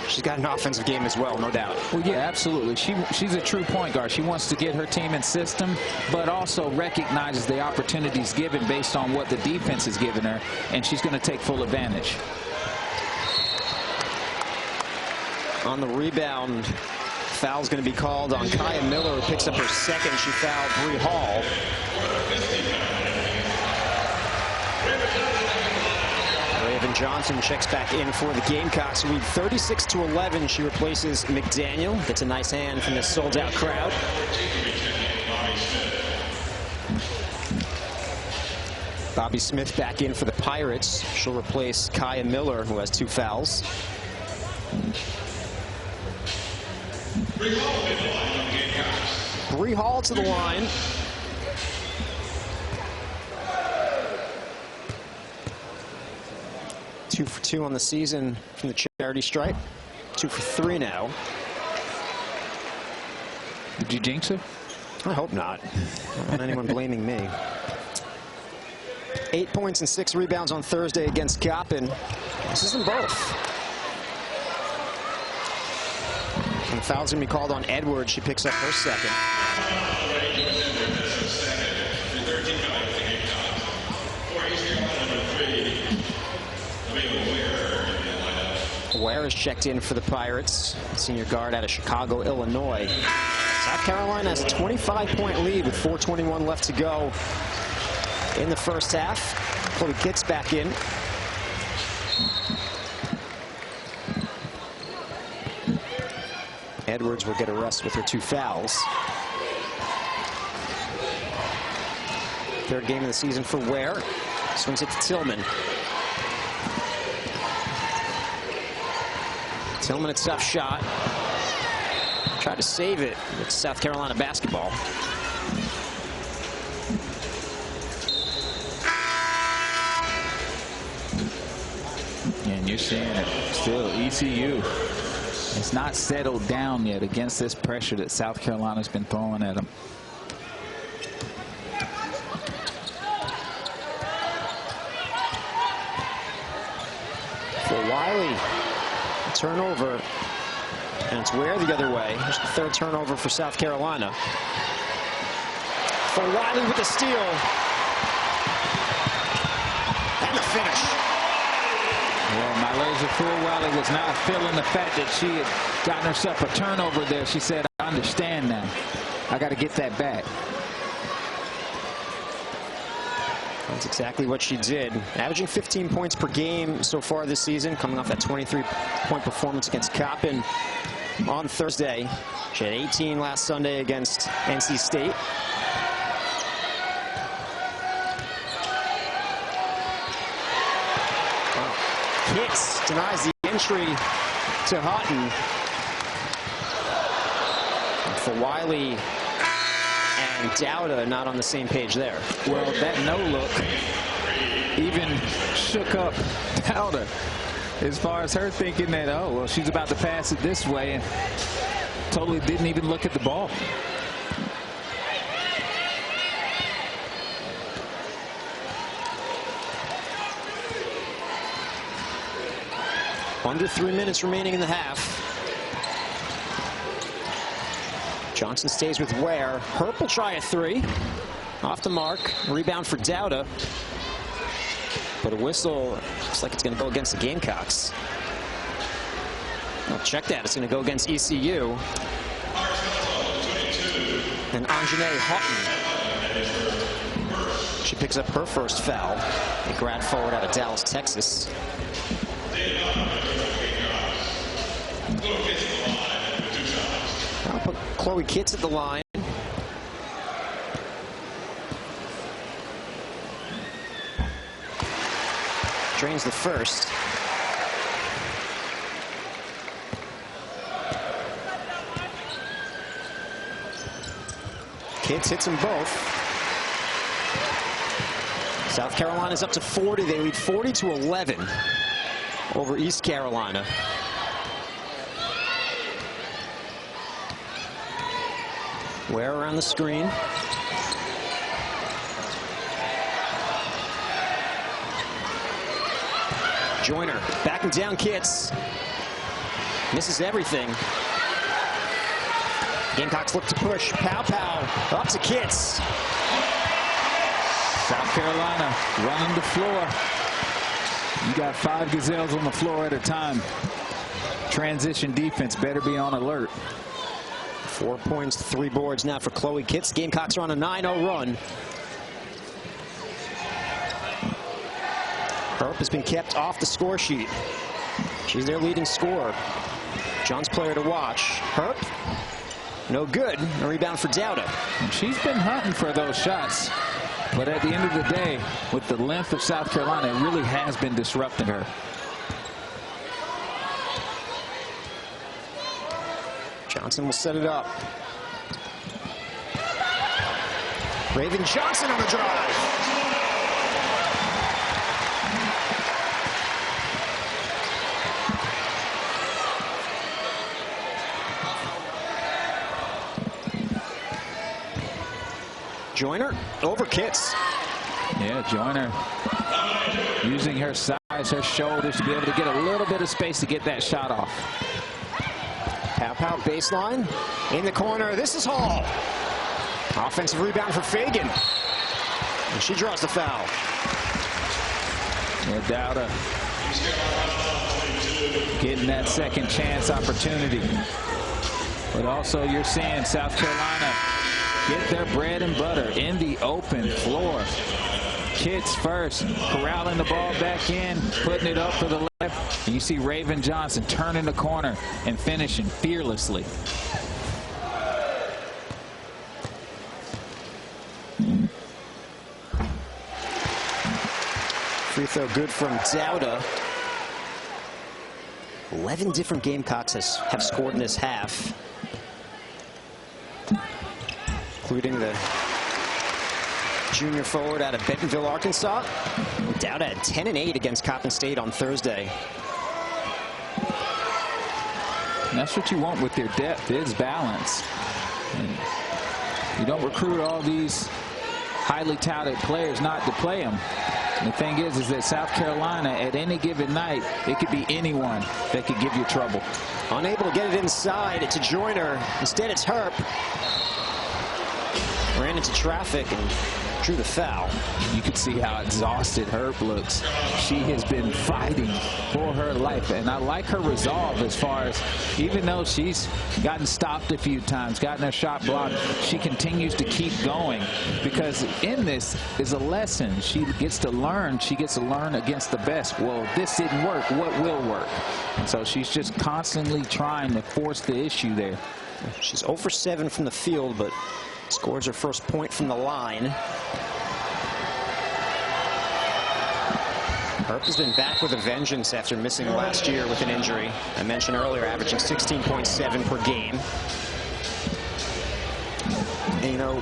she's got an offensive game as well, no doubt. Well, yeah, absolutely. She's a true point guard. She wants to get her team in system, but also recognizes the opportunities given based on what the defense is giving her, and she's going to take full advantage. On the rebound, foul's going to be called on Kaya Miller, who picks up her second. She fouled Bree Hall. Raven Johnson checks back in for the Gamecocks. Lead 36-11. She replaces McDaniel. Gets a nice hand from this sold-out crowd. Bobby Smith back in for the Pirates. She'll replace Kaya Miller, who has 2 fouls. Bree Hall to the line. Two for 2 on the season from the charity stripe. 2 for 3 now. Did you jinx her? I hope not. I don't want anyone blaming me. 8 points and 6 rebounds on Thursday against Coppin. This is them both. And the foul's going to be called on Edwards. She picks up her second. Ware is checked in for the Pirates. Senior guard out of Chicago, Illinois. South Carolina has a 25-point lead with 4:21 left to go in the first half. Chloe Kitts back in. Edwards will get a rest with her 2 fouls. Third game of the season for Ware. Swings it to Tillman. Tillman, a tough shot. Tried to save it. It's South Carolina basketball. And you're seeing it still. ECU. It's not settled down yet against this pressure that South Carolina's been throwing at them. Fulwiley, turnover, and it's Ware the other way. Here's the 3rd turnover for South Carolina. Fulwiley with the steal. And the finish. Yeah, Malaysia Fulwiley was not feeling the fact that she had gotten herself a turnover there. She said, I understand now. I got to get that back. That's exactly what she did. Averaging 15 points per game so far this season, coming off that 23-point performance against Coppin on Thursday. She had 18 last Sunday against NC State. Kitts denies the entry to Hutton. Fulwiley and Dowda not on the same page there. Well, that no look even shook up Dowda as far as her thinking that, oh, well, she's about to pass it this way, and totally didn't even look at the ball. Under 3 minutes remaining in the half. Johnson stays with Ware. Herp will try a three. Off the mark. Rebound for Dowda. But a whistle looks like it's going to go against the Gamecocks. Well, check that. It's going to go against ECU. And Anjanae Hutton. She picks up her first foul. A grad forward out of Dallas, Texas. I'll put Chloe Kitts at the line. Drains the first. Kitts hits them both. South Carolina's up to 40. They lead 40-11 over East Carolina. Ware around the screen. Joyner backing down Kitts. Misses everything. Gamecocks look to push. Pow Pow up to Kitts. South Carolina running the floor. You got 5 Gazelles on the floor at a time. Transition defense better be on alert. 4 points, 3 boards now for Chloe Kitts. Gamecocks are on a 9-0 run. Herp has been kept off the score sheet. She's their leading scorer. John's player to watch. Herp, no good. A rebound for Dowda. She's been hunting for those shots. But at the end of the day, with the length of South Carolina, it really has been disrupting her. Johnson will set it up. Raven Johnson on the drive. Joyner over Kitts. Yeah, Joyner using her size, her shoulders to be able to get a little bit of space to get that shot off. Pow Pow baseline in the corner. This is Hall. Offensive rebound for Fagan. And she draws the foul. Yeah, Dowda getting that second chance opportunity. But also you're seeing South Carolina get their bread and butter in the open floor. Kitts first, corralling the ball back in, putting it up for the left. And you see Raven Johnson turning the corner and finishing fearlessly. Free throw good from Dowda. 11 different Gamecocks have scored in this half, including the junior forward out of Bentonville, Arkansas. Dowda had 10 and 8 against Coppin State on Thursday. And that's what you want with your depth, is balance. And you don't recruit all these highly touted players not to play them. And the thing is that South Carolina, at any given night, it could be anyone that could give you trouble. Unable to get it inside to Joyner. Instead, it's Herp. ran into traffic and drew the foul. You can see how exhausted Herb looks. She has been fighting for her life, and I like her resolve as far as, even though she's gotten stopped a few times, gotten her shot blocked, she continues to keep going, because in this is a lesson. She gets to learn. She gets to learn against the best. Well, if this didn't work, what will work? And so she's just constantly trying to force the issue there. She's 0 for 7 from the field, but scores her first point from the line. Herb has been back with a vengeance after missing last year with an injury. I mentioned earlier, averaging 16.7 per game. And, you know,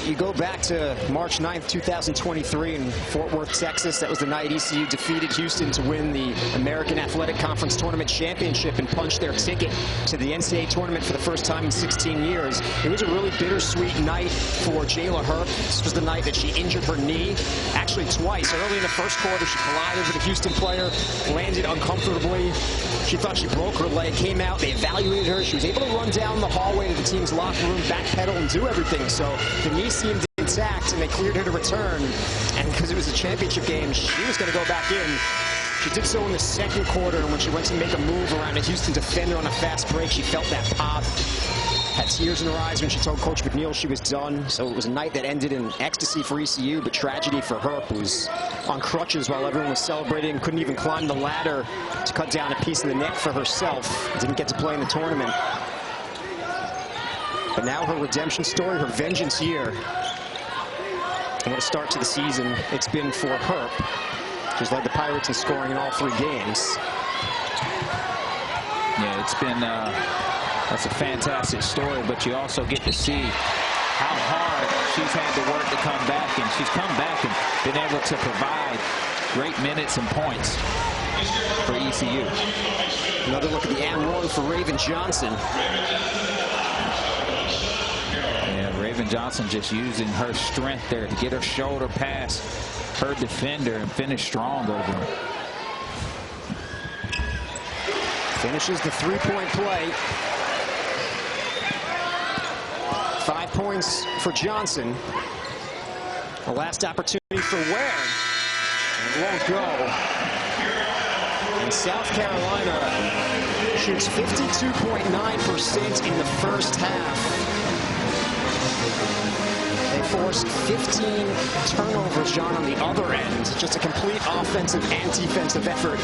you go back to March 9th, 2023 in Fort Worth, Texas. That was the night ECU defeated Houston to win the American Athletic Conference Tournament Championship and punch their ticket to the NCAA tournament for the first time in 16 years. It was a really bittersweet night for Jayla Herb. This was the night that she injured her knee, actually twice. Early in the first quarter, she collided with a Houston player, landed uncomfortably. She thought she broke her leg, came out, they evaluated her. She was able to run down the hallway to the team's locker room, backpedal, and do everything. So the knee seemed intact, and they cleared her to return. And because it was a championship game, she was going to go back in. She did so in the second quarter, and when she went to make a move around a Houston defender on a fast break, she felt that pop. Had tears in her eyes when she told Coach McNeil she was done. So it was a night that ended in ecstasy for ECU, but tragedy for her, who was on crutches while everyone was celebrating, couldn't even climb the ladder to cut down a piece of the net for herself. Didn't get to play in the tournament. But now her redemption story, her vengeance year. And what a start to the season it's been for Herb. She's led the Pirates in scoring in all 3 games. Yeah, it's been that's a fantastic story, but you also get to see how hard she's had to work to come back, and she's come back and been able to provide great minutes and points for ECU. Another look at the and one for Raven Johnson. Yeah, Raven Johnson just using her strength there to get her shoulder past her defender and finish strong over him. Finishes the three-point play. 5 points for Johnson. The last opportunity for Ware. It won't go. And South Carolina shoots 52.9% in the first half. They forced 15 turnovers, John, on the other end. Just a complete offensive and defensive effort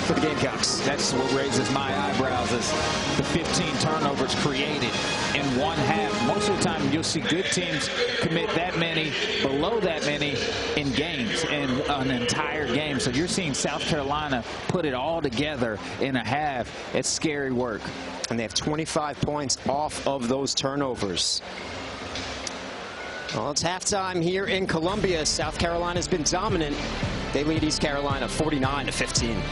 for the Gamecocks. That's what raises my eyebrows, is the 15 turnovers created in one half. Most of the time you'll see good teams commit that many, below that many in games, in an entire game. So you're seeing South Carolina put it all together in a half. It's scary work. And they have 25 points off of those turnovers. Well, it's halftime here in Columbia. South Carolina's been dominant. They lead East Carolina 49-15.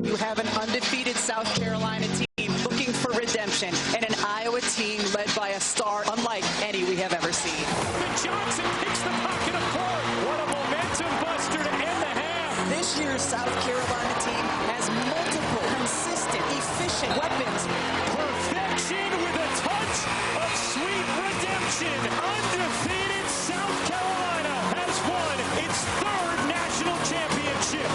You have an undefeated South Carolina team looking for redemption, and an Iowa team led by a star unlike any we have ever seen. Johnson picks the pocket of court. What a momentum buster to end the half. This year's South Carolina team has multiple, consistent, efficient weapons. Perfection with a touch of sweet redemption. Undefeated South Carolina has won its 3rd national championship.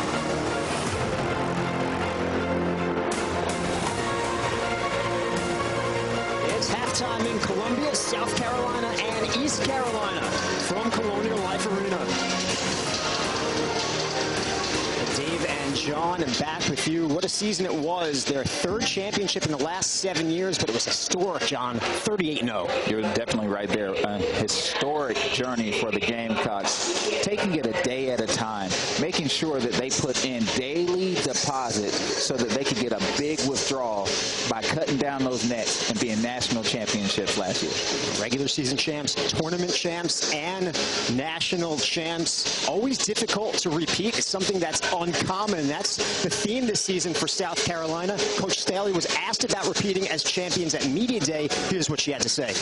It's halftime in Columbia, South Carolina and East Carolina from Colonial Life Arena. Dave and John, I'm back with you. What a season it was. Their 3rd championship in the last 7 years, but it was historic, John. 38-0. You're definitely right there. A historic journey for the Gamecocks. Taking it a day at a time, making sure that they put in daily deposits so that they could get a big withdrawal by cutting down those nets and being national championships last year. Regular season champs, tournament champs, and national champs. Always difficult to repeat. It's something that's uncommon. That's the theme this season for South Carolina. Coach Staley was asked about repeating as champions at Media Day. Here's what she had to say.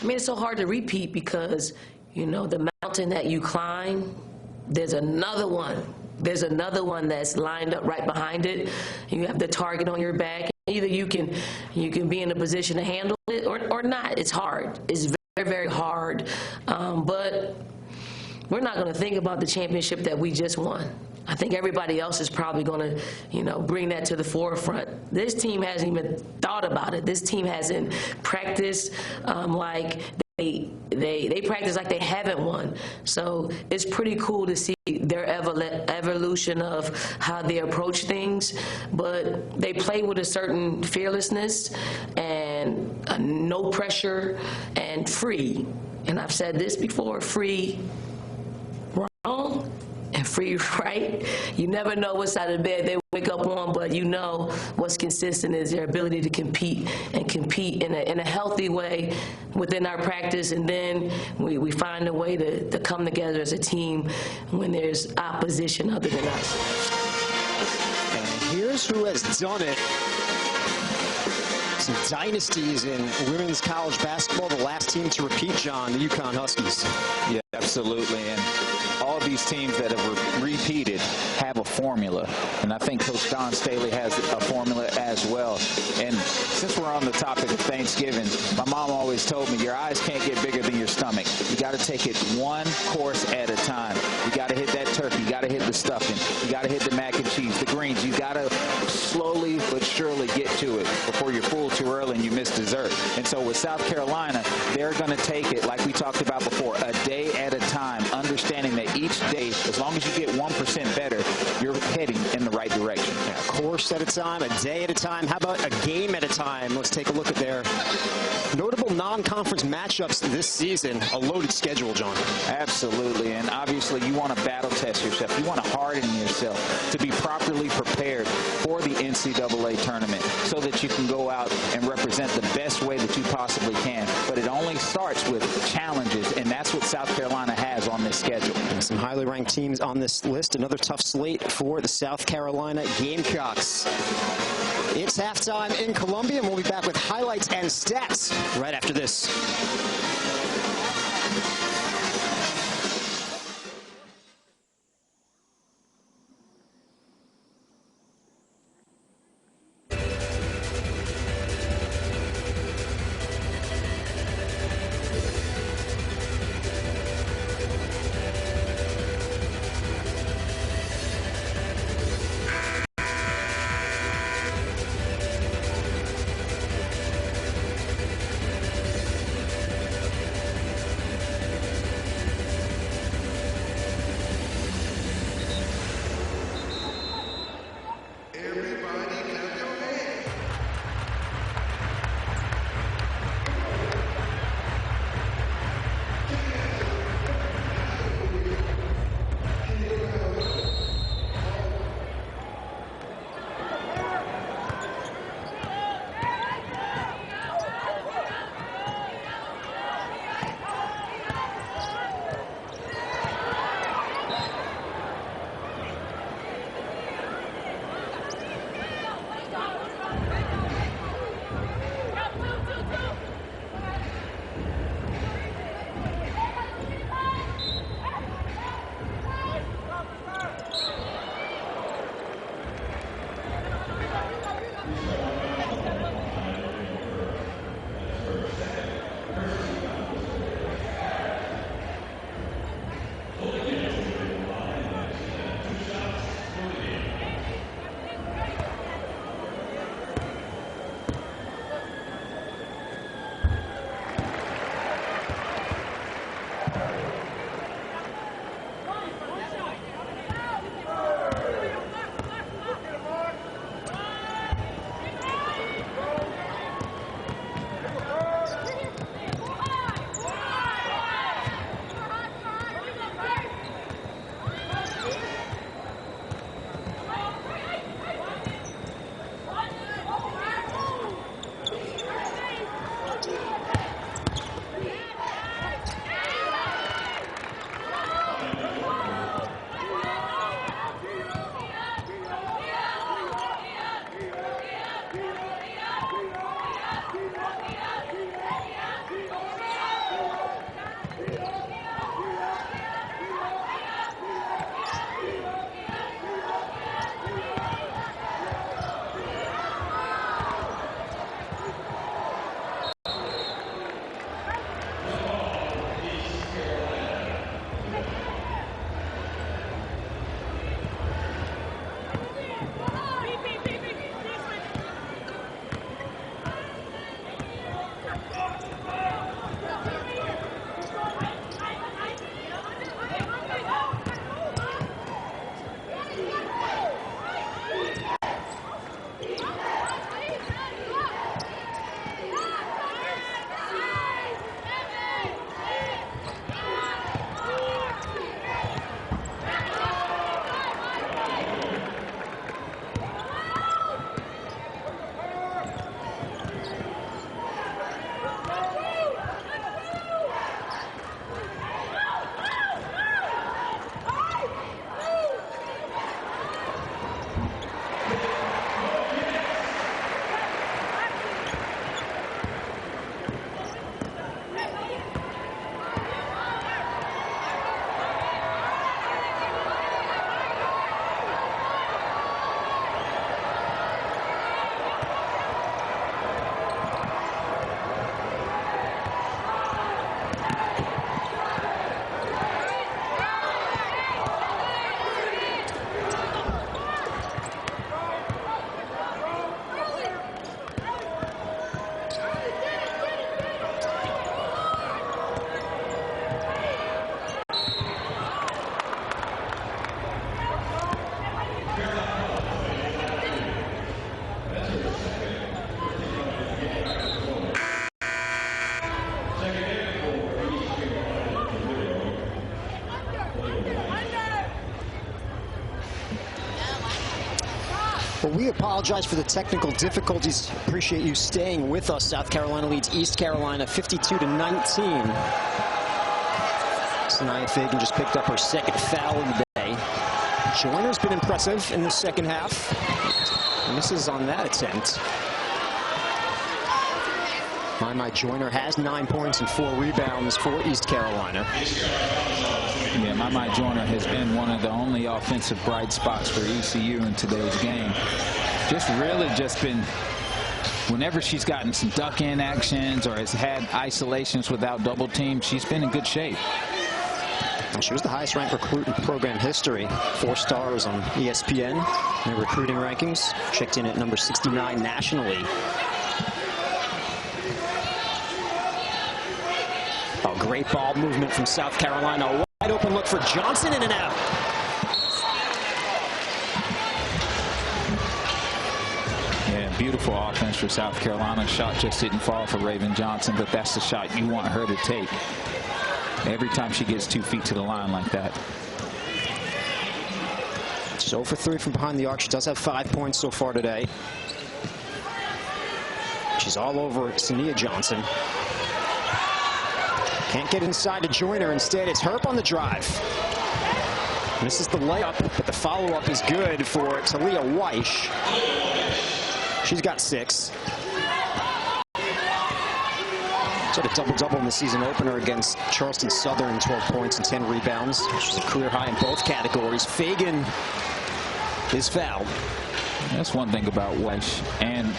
mean, it's so hard to repeat because, you know, the mountain that you climb, there's another one. There's another one that's lined up right behind it. You have the target on your back. Either you can be in a position to handle it or not. It's hard. It's very, very hard. But we're not going to think about the championship that we just won. I think everybody else is probably going to, you know, bring that to the forefront. This team hasn't even thought about it. This team hasn't practiced like they practice like they haven't won. So it's pretty cool to see their evolution of how they approach things. But they play with a certain fearlessness and no pressure and free. And I've said this before, free wrong and free right. You never know what side of the bed they wake up on, but you know what's consistent is their ability to compete and compete in a healthy way within our practice, and then we find a way to come together as a team when there's opposition other than us. And here's who has done it. Some dynasties in women's college basketball. The last team to repeat, John, the UConn Huskies. Yeah, absolutely. And all these teams that have repeated have a formula. And I think Coach Don Staley has a formula as well. And since we're on the topic of Thanksgiving, my mom always told me, your eyes can't get bigger than your stomach. You got to take it one course at a time. You got to hit that turkey. You got to hit the stuffing. You got to hit the mac and cheese, the greens. You got to slowly but surely get to it before you're full too early and you miss dessert. And so with South Carolina, they're going to take it, like we talked about before, a day at a time, understanding that each day, as long as you get 1% better, you're heading in the right direction. Yeah, a course at a time, a day at a time. How about a game at a time? Let's take a look at their notable non-conference matchups this season. A loaded schedule, John. Absolutely, and obviously you want to battle test yourself. You want to harden yourself to be properly prepared for the NCAA tournament so that you can go out and represent the best way that you possibly can. But it only starts with challenges, and that's what South Carolina has on this schedule. And some highly ranked teams on this list. Another tough slate for the South Carolina Gamecocks. It's halftime in Columbia, and we'll be back with highlights and stats right after this. Well, we apologize for the technical difficulties. Appreciate you staying with us. South Carolina leads East Carolina 52-19. Sanaya Fagan just picked up her second foul of the day. Joyner's been impressive in the second half. And this is on that attempt. My Joyner has 9 points and 4 rebounds for East Carolina. Yeah, my Joyner has been one of the only offensive bright spots for ECU in today's game. Really been, whenever she's gotten some duck-in actions or has had isolations without double teams, she's been in good shape. She was the highest ranked recruit in program history. 4 stars on ESPN in the recruiting rankings. Checked in at number 69 nationally. Oh, great ball movement from South Carolina. A wide open look for Johnson, in and out. Yeah, beautiful offense for South Carolina. Shot just didn't fall for Raven Johnson, but that's the shot you want her to take every time she gets 2 feet to the line like that. She's 0 for 3 from behind the arc. She does have 5 points so far today. She's all over Sanaya Johnson. Can't get inside to Joyner. Instead, it's Herp on the drive. Misses the layup, but the follow-up is good for Talia Weish. She's got 6. She had a double-double in the season opener against Charleston Southern, 12 points and 10 rebounds. She's a career high in both categories. Fagan is fouled. That's one thing about Weish and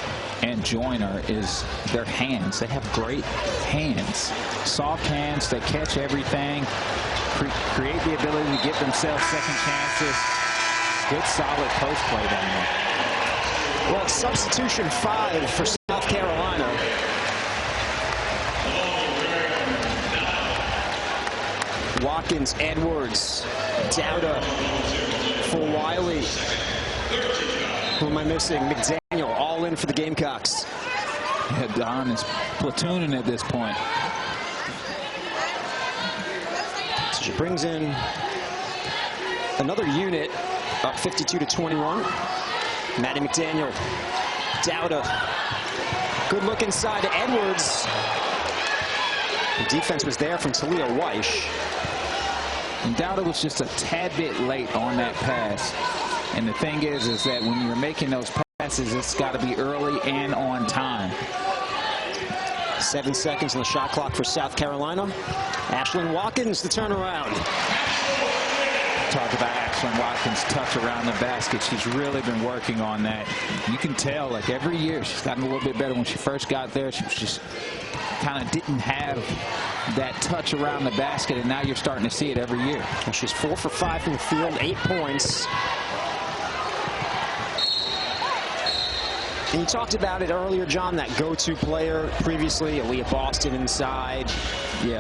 Joyner is their hands. They have great hands. Soft hands. They catch everything. Create the ability to get themselves second chances. Good solid post play down there. Well, it's substitution 5 for South Carolina. Watkins, Edwards, Dowda, Fulwiley. Who am I missing? McDaniel, all in for the Gamecocks. Yeah, Don is platooning at this point. So she brings in another unit, up 52-21. Maddie McDaniel, Dowda. Good look inside to Edwards. The defense was there from Talia Weish. And Dowda was just a tad bit late on that pass. And the thing is that when you're making those passes, it's got to be early and on time. 7 seconds on the shot clock for South Carolina. Ashlyn Watkins, the turnaround. Talk about Ashlyn Watkins' touch around the basket. She's really been working on that. You can tell, like, every year she's gotten a little bit better. When she first got there, she was just kind of didn't have that touch around the basket, and now you're starting to see it every year. And she's 4 for 5 from the field, 8 points. And you talked about it earlier, John, that go-to player previously, Aaliyah Boston inside,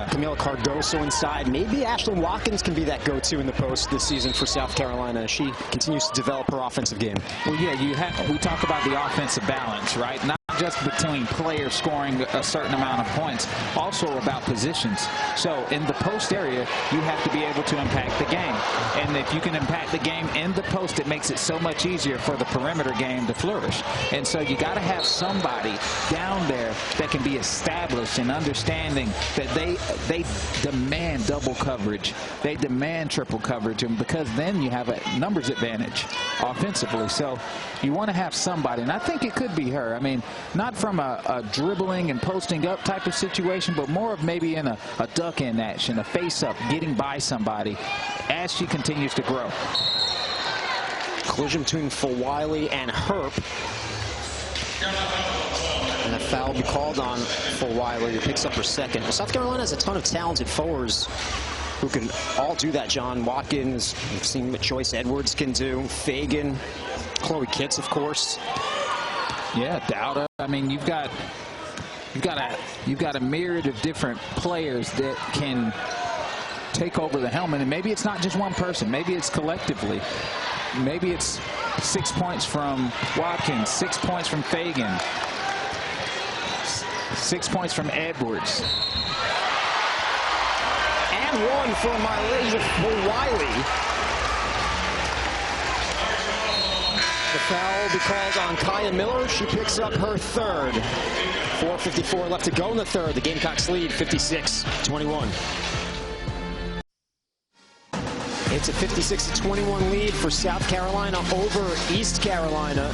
Camila Cardoso inside. Maybe Ashlyn Watkins can be that go-to in the post this season for South Carolina as she continues to develop her offensive game. Well, yeah, we talk about the offensive balance, right? Not just between players scoring a certain amount of points, also about positions. So in the post area, you have to be able to impact the game. And if you can impact the game in the post, it makes it so much easier for the perimeter game to flourish. And so you got to have somebody down there that can be established and understanding that they demand double coverage. They demand triple coverage, and because then you have a numbers advantage offensively. So you want to have somebody, and I think it could be her. I mean, not from a dribbling and posting up type of situation, but more of maybe in a duck-in action, a face-up, getting by somebody as she continues to grow. Collision between Fulwiley and Herp. And a foul will be called on Fulwiley, who picks up her second. South Carolina has a ton of talented forwards who can all do that. John Watkins, we've seen what Joyce Edwards can do. Fagan, Chloe Kitts, of course. Yeah, Dowda. I mean, you've got a myriad of different players that can take over the helmet, and maybe it's not just one person. Maybe it's collectively. Maybe it's 6 points from Watkins, 6 points from Fagan, 6 points from Edwards. And one for Fulwiley. The foul will be called on Kaya Miller. She picks up her third. 4:54 left to go in the third. The Gamecocks lead 56-21. It's a 56-21 lead for South Carolina over East Carolina.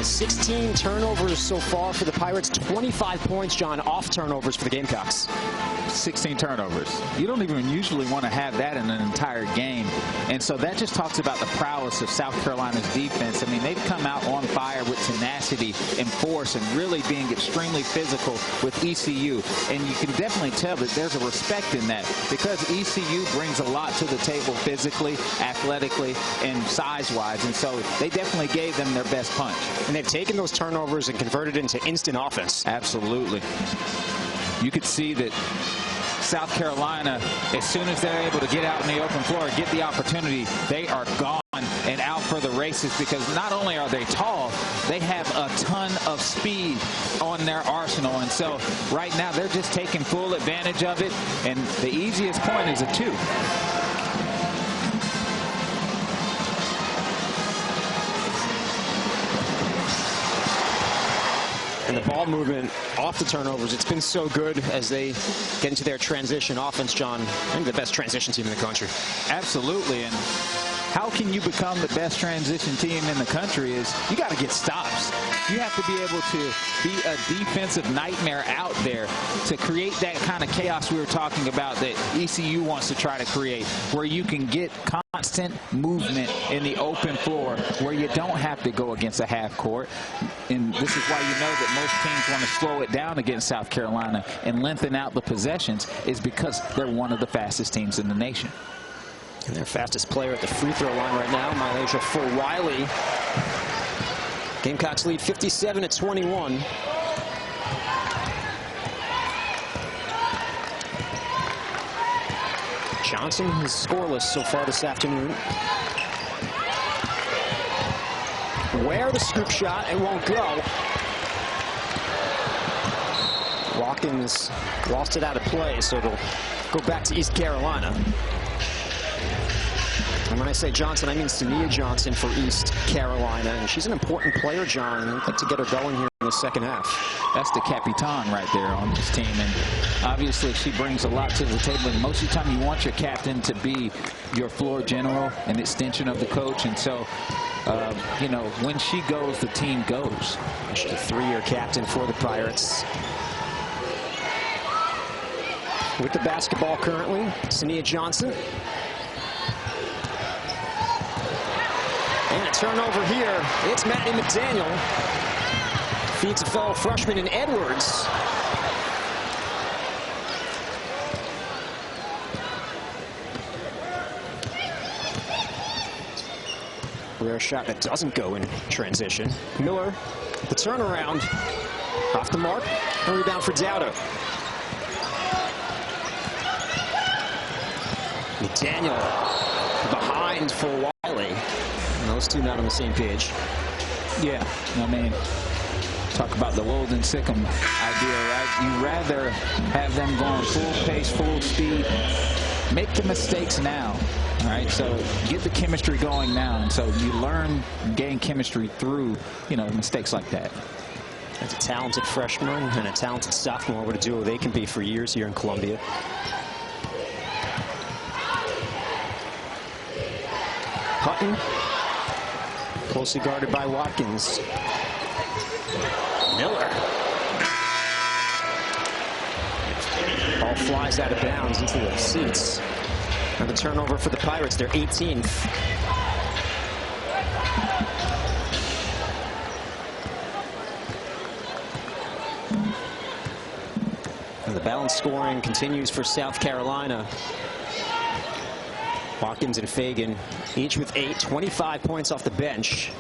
16 turnovers so far for the Pirates. 25 points, John, off turnovers for the Gamecocks. 16 turnovers. You don't even usually want to have that in an entire game. And so that just talks about the prowess of South Carolina's defense. I mean, they've come out on fire with tenacity and force and really being extremely physical with ECU. And you can definitely tell that there's a respect in that because ECU brings a lot to the table physically, athletically, and size-wise. And so they definitely gave them their best punch. And they've taken those turnovers and converted into instant offense. Absolutely. You could see that South Carolina, as soon as they're able to get out in the open floor and get the opportunity, they are gone and out for the races because not only are they tall, they have a ton of speed on their arsenal. And so right now they're just taking full advantage of it. And the easiest point is a 2. And the ball movement off the turnovers, it's been so good as they get into their transition offense, John. I think the best transition team in the country. Absolutely. And how can you become the best transition team in the country is you got to get stops. You have to be able to be a defensive nightmare out there to create that kind of chaos we were talking about that ECU wants to try to create, where you can get constant movement in the open floor, where you don't have to go against a half court. And this is why you know that most teams want to slow it down against South Carolina and lengthen out the possessions, is because they're one of the fastest teams in the nation. And their fastest player at the free throw line right now, Malaysia Fulwiley. Gamecocks lead 57-21. Johnson is scoreless so far this afternoon. Where the scoop shot, it won't go. Watkins lost it out of play, so it'll go back to East Carolina. And when I say Johnson, I mean Te-Hina Johnson for East Carolina. And she's an important player, John. I'd like to get her going here in the second half. That's the Capitan right there on this team. And obviously she brings a lot to the table. And most of the time you want your captain to be your floor general, an extension of the coach. And so, you know, when she goes, the team goes. She's a 3-year captain for the Pirates. With the basketball currently, Te-Hina Johnson. And a turnover here. It's Maddie McDaniel. Feeds a fellow freshman in Edwards. Rare shot that doesn't go in transition. Miller, the turnaround. Off the mark. A rebound for Dowda. McDaniel behind Fulwiley. Those two not on the same page. Yeah, I mean, talk about the Wold Sikkim idea, right? You'd rather have them going full pace, full speed. Make the mistakes now, all right? So get the chemistry going now. And so you learn, gain chemistry through, you know, mistakes like that. That's a talented freshman and a talented sophomore. What a duo they can be for years here in Columbia. Hutton. Closely guarded by Watkins. Miller. Ball flies out of bounds into the seats. And the turnover for the Pirates, their 18th. And the balanced scoring continues for South Carolina. Watkins and Fagan, each with 8, 25 points off the bench.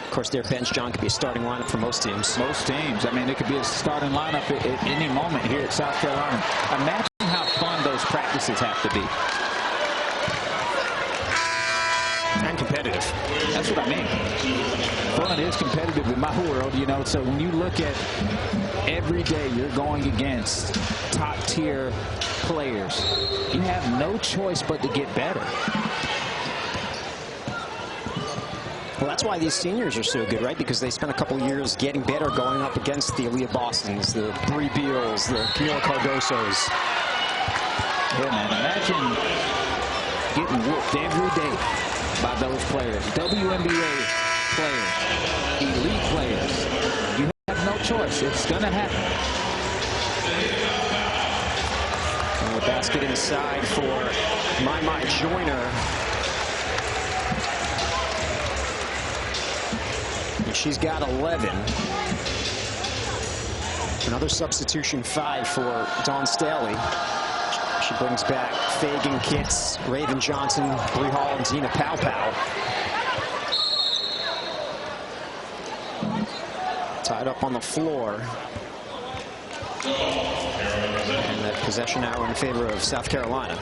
Of course, their bench, John, could be a starting lineup for most teams. Most teams. I mean, it could be a starting lineup at any moment here at South Carolina. Imagine how fun those practices have to be. And competitive. That's what I mean. Fun is competitive in my world, you know. So when you look at every day you're going against top-tier players, you have no choice but to get better. Well, that's why these seniors are so good, right? Because they spent a couple years getting better, going up against the Aaliyah Bostons, the Bree Beals, the Camila Cardosos. Yeah, man, imagine getting whooped every day by those players. WNBA players, elite players. You have no choice. It's going to happen. And the basket inside for My Joyner. And she's got 11. Another substitution 5 for Dawn Staley. She brings back Fagan Kitts, Raven Johnson, Bree Hall, and Tina Pow. Tied up on the floor. And that possession now in favor of South Carolina.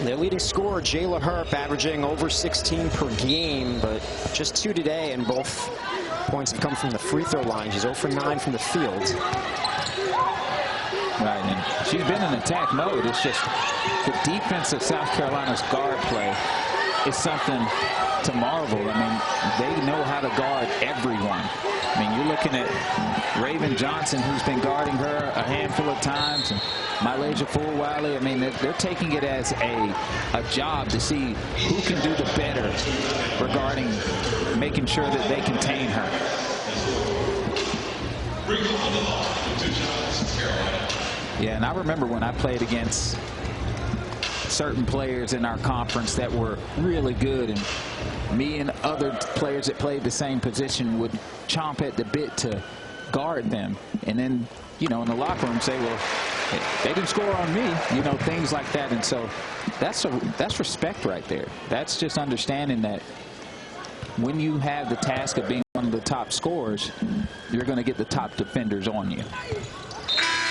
Their leading scorer, Jayla Herp, averaging over 16 per game, but just 2 today, and both points have come from the free throw line. She's 0 for 9 from the field. Right, and she's been in attack mode. It's just the defense of South Carolina's guard play is something to marvel. I mean, they know how to guard everyone. I mean, you're looking at Raven Johnson, who's been guarding her a handful of times, and Mylasia Fulwiley. I mean, they're taking it as a job to see who can do the better regarding making sure that they contain her. Yeah, and I remember when I played against certain players in our conference that were really good, and me and other players that played the same position would chomp at the bit to guard them, and then, you know, in the locker room say, well, they didn't score on me, you know, things like that. And so that's respect right there. That's just understanding that when you have the task of being one of the top scorers, you're going to get the top defenders on you.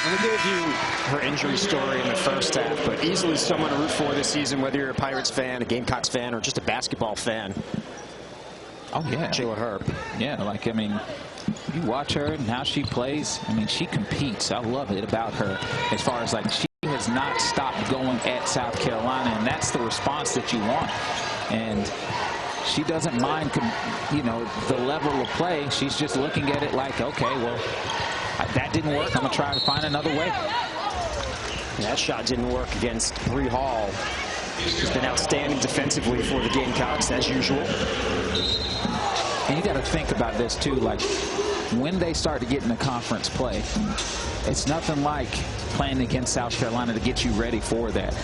I'm going to give you her injury story in the first half, but easily someone to root for this season, whether you're a Pirates fan, a Gamecocks fan, or just a basketball fan. Oh, yeah. Jayla Herp. Yeah, like, I mean, you watch her and how she plays. I mean, she competes. I love it about her as far as, like, she has not stopped going at South Carolina, and that's the response that you want. And she doesn't mind, you know, the level of play. She's just looking at it like, okay, well, that didn't work. I'm going to try to find another way. That shot didn't work against Bree Hall. She's been outstanding defensively for the Gamecocks, as usual. And you got to think about this, too. Like, when they start to get into conference play, it's nothing like playing against South Carolina to get you ready for that.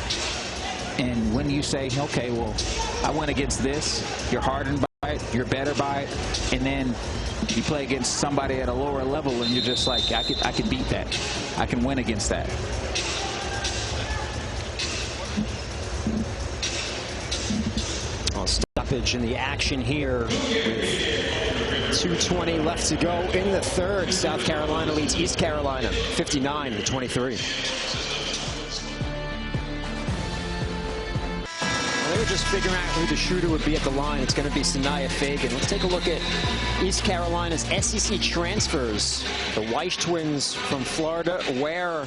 And when you say, okay, well, I went against this, you're hardened by it, you're better by it, and then you play against somebody at a lower level, and you're just like, I can beat that. I can win against that. Well, stoppage in the action here. 2:20 left to go in the third. South Carolina leads East Carolina 59-23. They were just figuring out who the shooter would be at the line. It's going to be Sanaya Fagan. Let's take a look at East Carolina's SEC transfers. The Weiss twins from Florida, Ware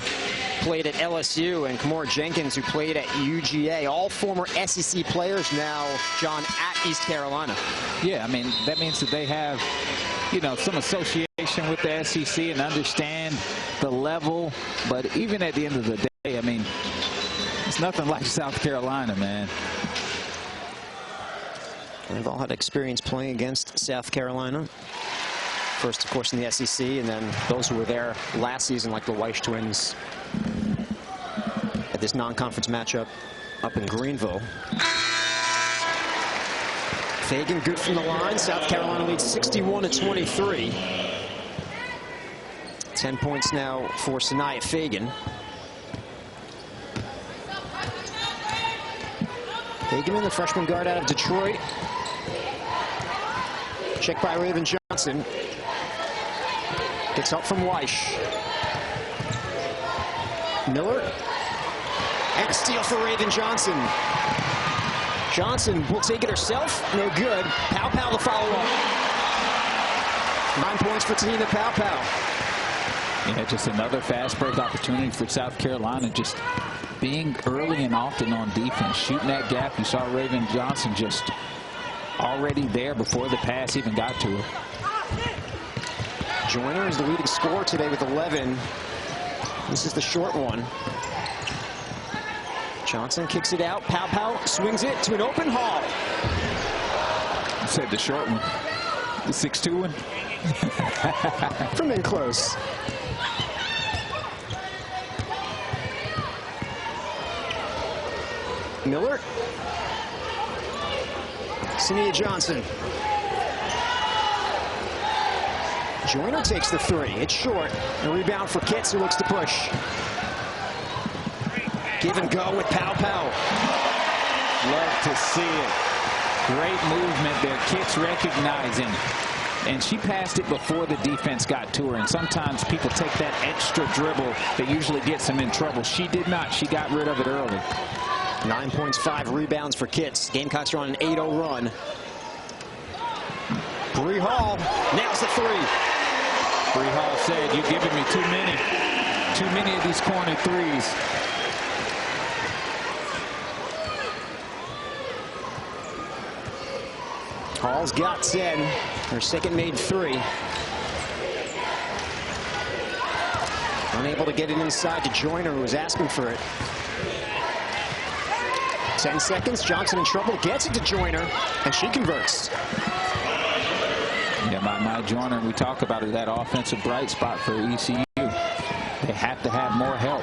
played at LSU, and Kamora Jenkins, who played at UGA. All former SEC players now, John, at East Carolina. Yeah, I mean, that means that they have, you know, some association with the SEC and understand the level. But even at the end of the day, I mean, it's nothing like South Carolina, man. They've all had experience playing against South Carolina. First, of course, in the SEC, and then those who were there last season, like the Weiss twins, at this non-conference matchup up in Greenville. Fagan good from the line. South Carolina leads 61-23. 10 points now for Sanaya Fagan. Fagan, the freshman guard out of Detroit. Checked by Raven Johnson. Gets help from Weiss. Miller. And a steal for Raven Johnson. Johnson will take it herself. No good. Pow the follow-up. 9 points for Te-Hina Paopao. Yeah, just another fast break opportunity for South Carolina. Just being early and often on defense, shooting that gap. You saw Raven Johnson just already there before the pass even got to her. Joyner is the leading scorer today with 11. This is the short one. Johnson kicks it out. Paopao swings it to an open Hall. You said the short one. The 6'2" one. From in close. Miller. Sania Johnson. Joyner takes the three. It's short. A rebound for Kitts, who looks to push. Give and go with Paopao. Love to see it. Great movement there. Kitts recognizing. And she passed it before the defense got to her. And sometimes people take that extra dribble that usually gets them in trouble. She did not. She got rid of it early. 9 points, 5 rebounds for Kitts. Gamecocks are on an 8-0 run. Bree Hall nails the three. Bree Hall said, "You're giving me too many of these corner threes." Hall's got 10. Her second made three. Unable to get it inside to Joyner, who was asking for it. 10 seconds. Johnson in trouble. Gets it to Joyner, and she converts. Yeah, my Joyner, we talk about it, that offensive bright spot for ECU. They have to have more help.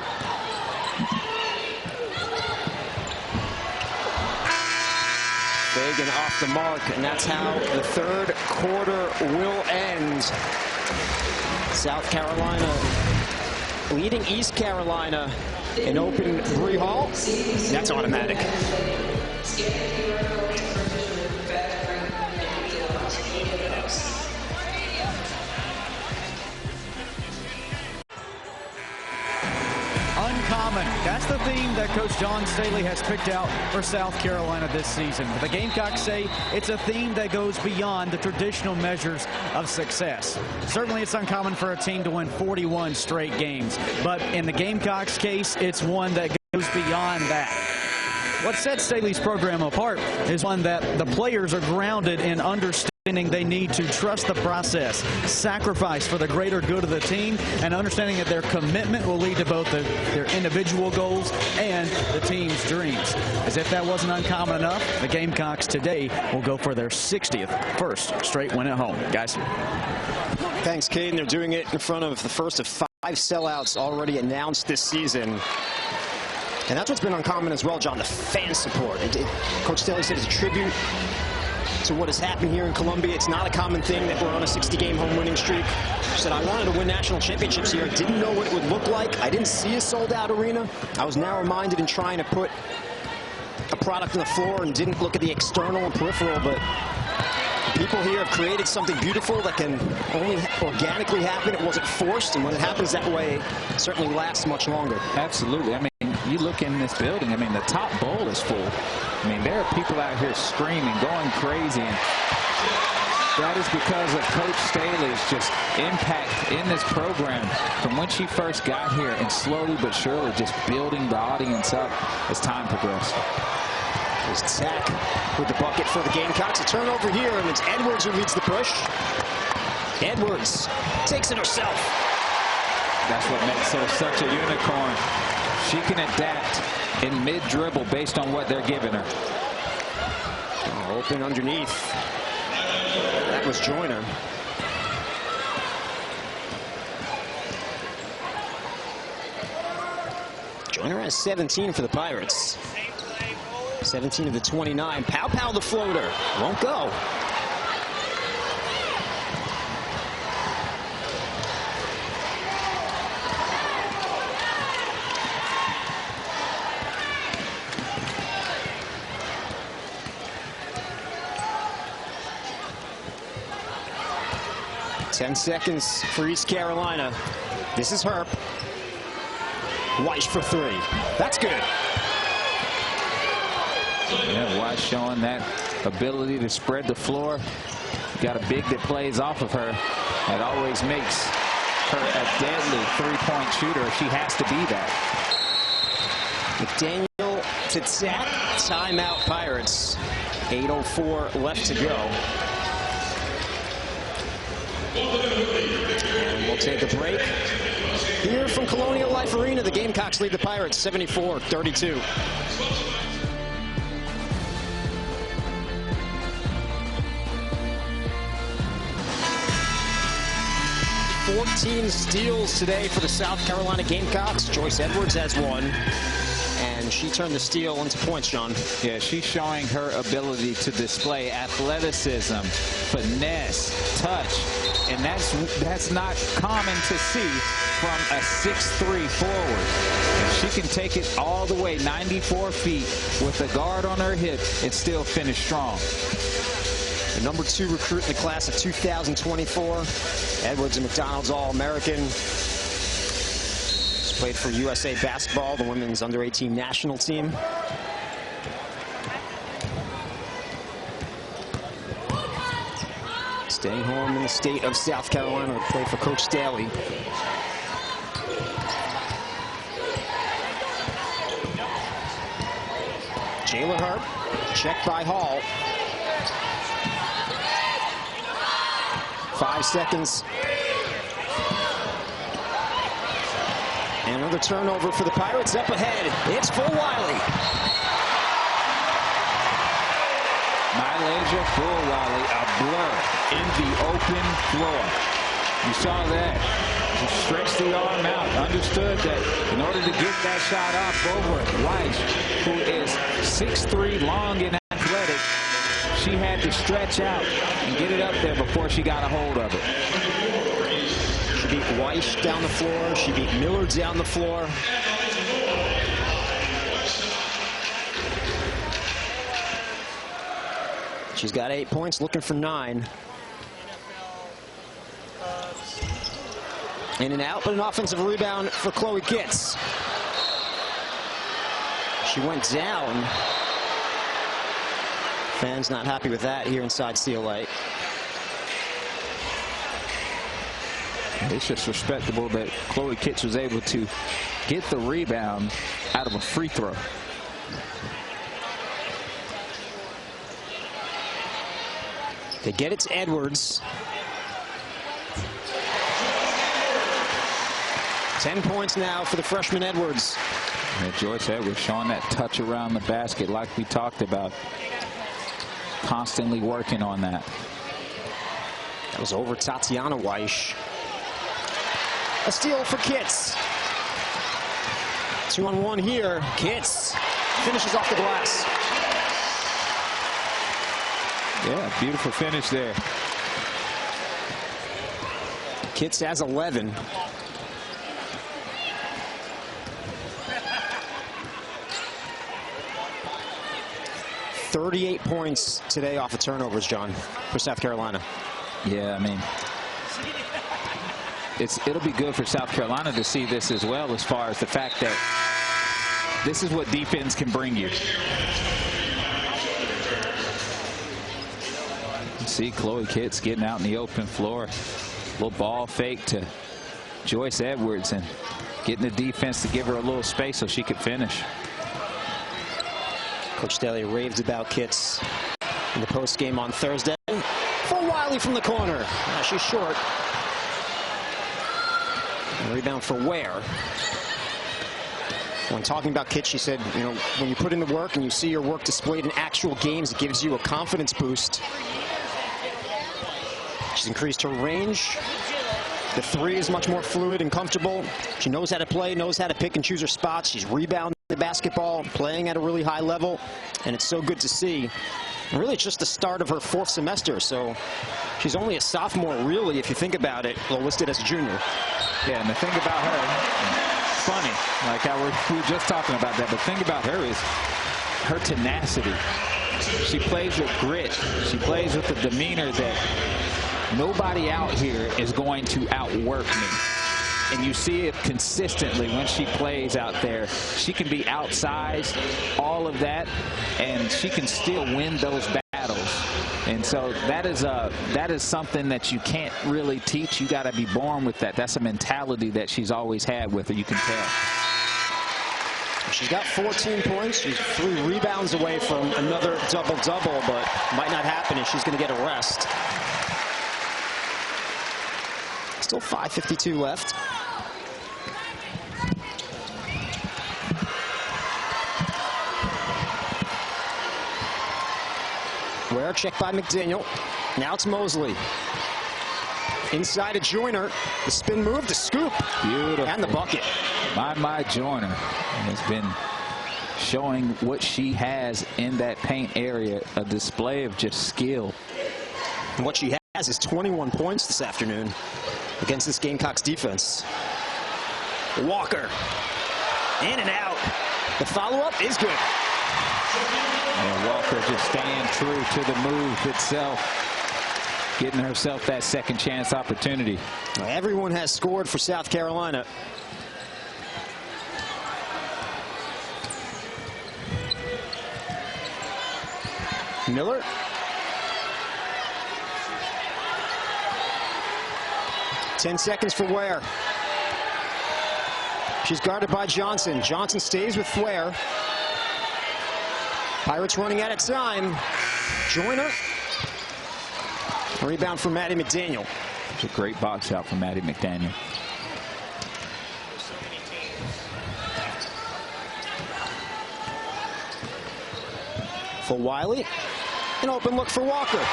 Big and off the mark, and that's how the third quarter will end. South Carolina leading East Carolina in open Bree Hall. That's automatic. Uncommon. That's the theme that Coach John Staley has picked out for South Carolina this season. The Gamecocks say it's a theme that goes beyond the traditional measures of success. Certainly it's uncommon for a team to win 41 straight games, but in the Gamecocks case, it's one that goes beyond that. What sets Staley's program apart is one that the players are grounded in understanding they need to trust the process, sacrifice for the greater good of the team, and understanding that their commitment will lead to both their individual goals and the team's dreams. As if that wasn't uncommon enough, the Gamecocks today will go for their 60th first straight win at home. Guys. Thanks, Caden. They're doing it in front of the first of 5 sellouts already announced this season. And that's what's been uncommon as well, John, the fan support. Coach Staley said it's a tribute to what has happened here in Columbia. It's not a common thing that we're on a 60-game home winning streak. She said, I wanted to win national championships here. Didn't know what it would look like. I didn't see a sold-out arena. I was narrow-minded in trying to put a product on the floor and didn't look at the external and peripheral, but people here have created something beautiful that can only organically happen. It wasn't forced, and when it happens that way, it certainly lasts much longer. Absolutely. I mean, you look in this building, I mean, the top bowl is full. I mean, there are people out here screaming, going crazy, and that is because of Coach Staley's just impact in this program from when she first got here, and slowly but surely just building the audience up as time progressed. There's Zach with the bucket for the Gamecocks. A turnover here, and it's Edwards who leads the push. Edwards takes it herself. That's what makes her such a unicorn. She can adapt in mid-dribble based on what they're giving her. Open underneath. That was Joyner. Joyner has 17 for the Pirates. 17 of the 29. Paopao the floater. Won't go. Ten seconds for East Carolina. This is Herp. Weiss for three. That's good. Yeah, Weiss showing that ability to spread the floor. got a big that plays off of her. That always makes her a deadly three-point shooter. She has to be that. McDaniel to Zach. Timeout Pirates. 8:04 left to go. And we'll take a break. Here from Colonial Life Arena, the Gamecocks lead the Pirates 74-32. 14 steals today for the South Carolina Gamecocks. Joyce Edwards has one, and she turned the steal into points, John. Yeah, she's showing her ability to display athleticism, finesse, touch, and that's not common to see from a 6'3" forward. She can take it all the way 94 feet with a guard on her hip and still finish strong. The #2 recruit in the class of 2024. Edwards, a McDonald's All-American. She's played for USA Basketball, the women's under-18 national team. Staying home in the state of South Carolina to play for Coach Staley. Jayla Hurt, checked by Hall. 5 seconds. And another turnover for the Pirates. Up ahead, it's Fulwiley. Mylasia Fulwiley, a blur in the open floor. You saw that. She stretched the arm out, understood that in order to get that shot off over Weiss, who is 6'3", long and athletic, she had to stretch out and get it up there before she got a hold of it. She beat Weiss down the floor. She beat Miller down the floor. She's got 8 points, looking for 9. In and out, but an offensive rebound for Chloe Kitts. She went down. Fans not happy with that here inside CLA. It's just respectable that Chloe Kitts was able to get the rebound out of a free throw. They get it to Edwards. 10 points now for the freshman Edwards. And Joyce Edwards showing that touch around the basket like we talked about. Constantly working on that. That was over Tatiana Weiss. A steal for Kitts. 2-on-1 here. Kitts finishes off the glass. Yeah, beautiful finish there. Kitts has 11. .38 points today off of turnovers, John, for South Carolina. Yeah, I mean, it'll be good for South Carolina to see this as well, as far as the fact that this is what defense can bring you. See Chloe Kitts getting out in the open floor. Little ball fake to Joyce Edwards and getting the defense to give her a little space so she could finish. Coach Staley raved about Kitts in the post game on Thursday. Fulwiley from the corner. She's short. And rebound for Ware. When talking about Kitts, she said, you know, when you put in the work and you see your work displayed in actual games, it gives you a confidence boost. She's increased her range. The three is much more fluid and comfortable. She knows how to play, knows how to pick and choose her spots. She's rebounding the basketball, playing at a really high level, and it's so good to see. And really, it's just the start of her 4th semester, so she's only a sophomore, really, if you think about it, well, listed as a junior. Yeah, and the thing about her, funny, like how we were just talking about that, but the thing about her is her tenacity. She plays with grit. She plays with the demeanor that nobody out here is going to outwork me. And you see it consistently when she plays out there. She can be outsized, all of that, and she can still win those battles. And so that is something that you can't really teach. You got to be born with that. That's a mentality that she's always had with her. You can tell. She's got 14 points. She's 3 rebounds away from another double-double, but might not happen if she's going to get a rest. Still 5:52 left. Ware checked by McDaniel. Now it's Mosley. Inside to Joyner. The spin move, the scoop. Beautiful. And the bucket. My Joyner has been showing what she has in that paint area. A display of just skill. And what she has is 21 points this afternoon against this Gamecocks defense. Walker. In and out. The follow-up is good. And Walker just staying true to the move itself, getting herself that second chance opportunity. Everyone has scored for South Carolina. Miller. Ten seconds for Ware. She's guarded by Johnson. Johnson stays with Ware. Pirates running out of time. Joyner. Rebound from Maddie McDaniel. It's a great box out from Maddie McDaniel. Fulwiley. An open look for Walker.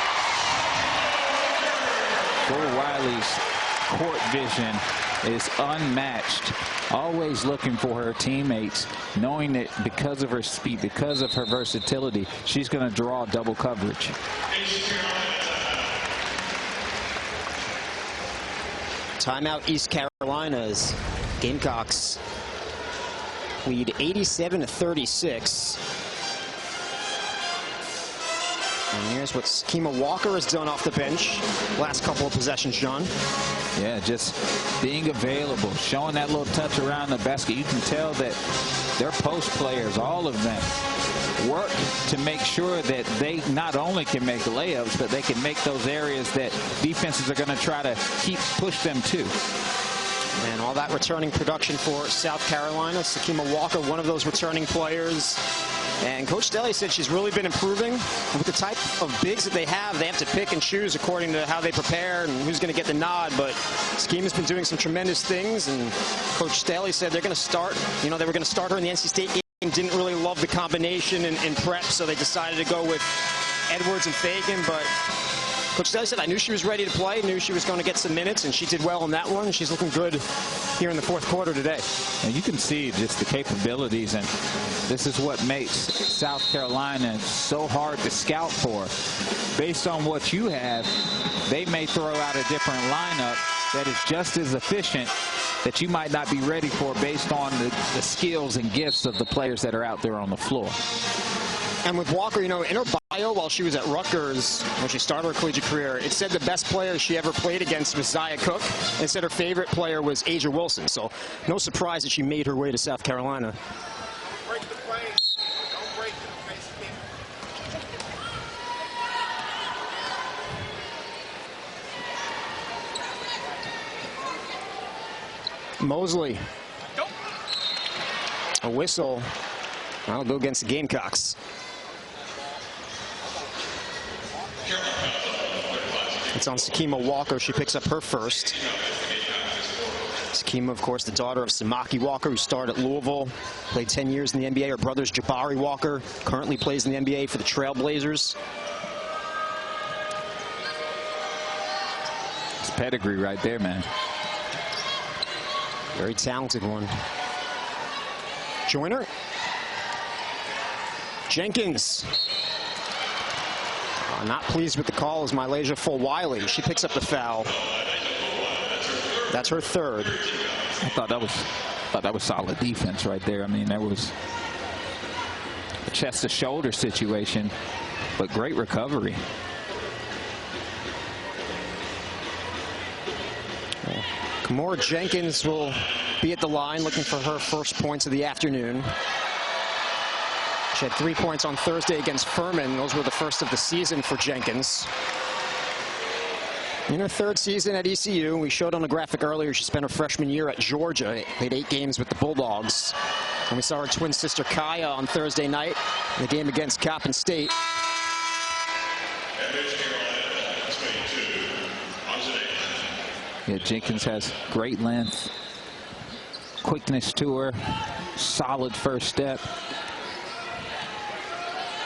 Fulwiley's court vision is unmatched. Always looking for her teammates, knowing that because of her speed, because of her versatility, she's going to draw double coverage. Timeout East Carolina's Gamecocks lead 87-36. And here's what Te-Hina Walker has done off the bench last couple of possessions, John. Yeah, just being available, showing that little touch around the basket. You can tell that their post players, all of them, work to make sure that they not only can make layups, but they can make those areas that defenses are going to try to push them to. And all that returning production for South Carolina. Te-Hina Walker, one of those returning players. And Coach Staley said she's really been improving. With the type of bigs that they have to pick and choose according to how they prepare and who's going to get the nod. But Te-Hina's been doing some tremendous things. And Coach Staley said they're going to start, they were going to start her in the NC State game. Didn't really love the combination in prep, so they decided to go with Edwards and Fagan. But Coach Staley said, I knew she was ready to play, knew she was going to get some minutes, and she did well in that one. She's looking good here in the fourth quarter today. And you can see just the capabilities, and this is what makes South Carolina so hard to scout for. Based on what you have, they may throw out a different lineup that is just as efficient that you might not be ready for based on the skills and gifts of the players that are out there on the floor. And with Walker, in her bio while she was at Rutgers, when she started her collegiate career, it said the best player she ever played against was Zia Cook. And it said her favorite player was Asia Wilson. So no surprise that she made her way to South Carolina. Mosley. A whistle. I'll go against the Gamecocks. It's on Te-Hina Walker. She picks up her first. Te-Hina, of course, the daughter of Samaki Walker, who starred at Louisville, played 10 years in the NBA. Her brother's Jabari Walker, currently plays in the NBA for the Trailblazers. It's pedigree right there, man. Very talented one. Joyner. Jenkins. Not pleased with the call is Mylasia Fulwiley. She picks up the foul. That's her third. I thought that was solid defense right there. I mean, that was a chest to shoulder situation, but great recovery. Kimora Jenkins will be at the line looking for her first points of the afternoon. She had 3 points on Thursday against Furman. Those were the first of the season for Jenkins. In her third season at ECU, we showed on the graphic earlier, she spent her freshman year at Georgia, played 8 games with the Bulldogs. And we saw her twin sister Kaya on Thursday night in the game against Coppin State. Yeah, Jenkins has great length, quickness to her, solid first step.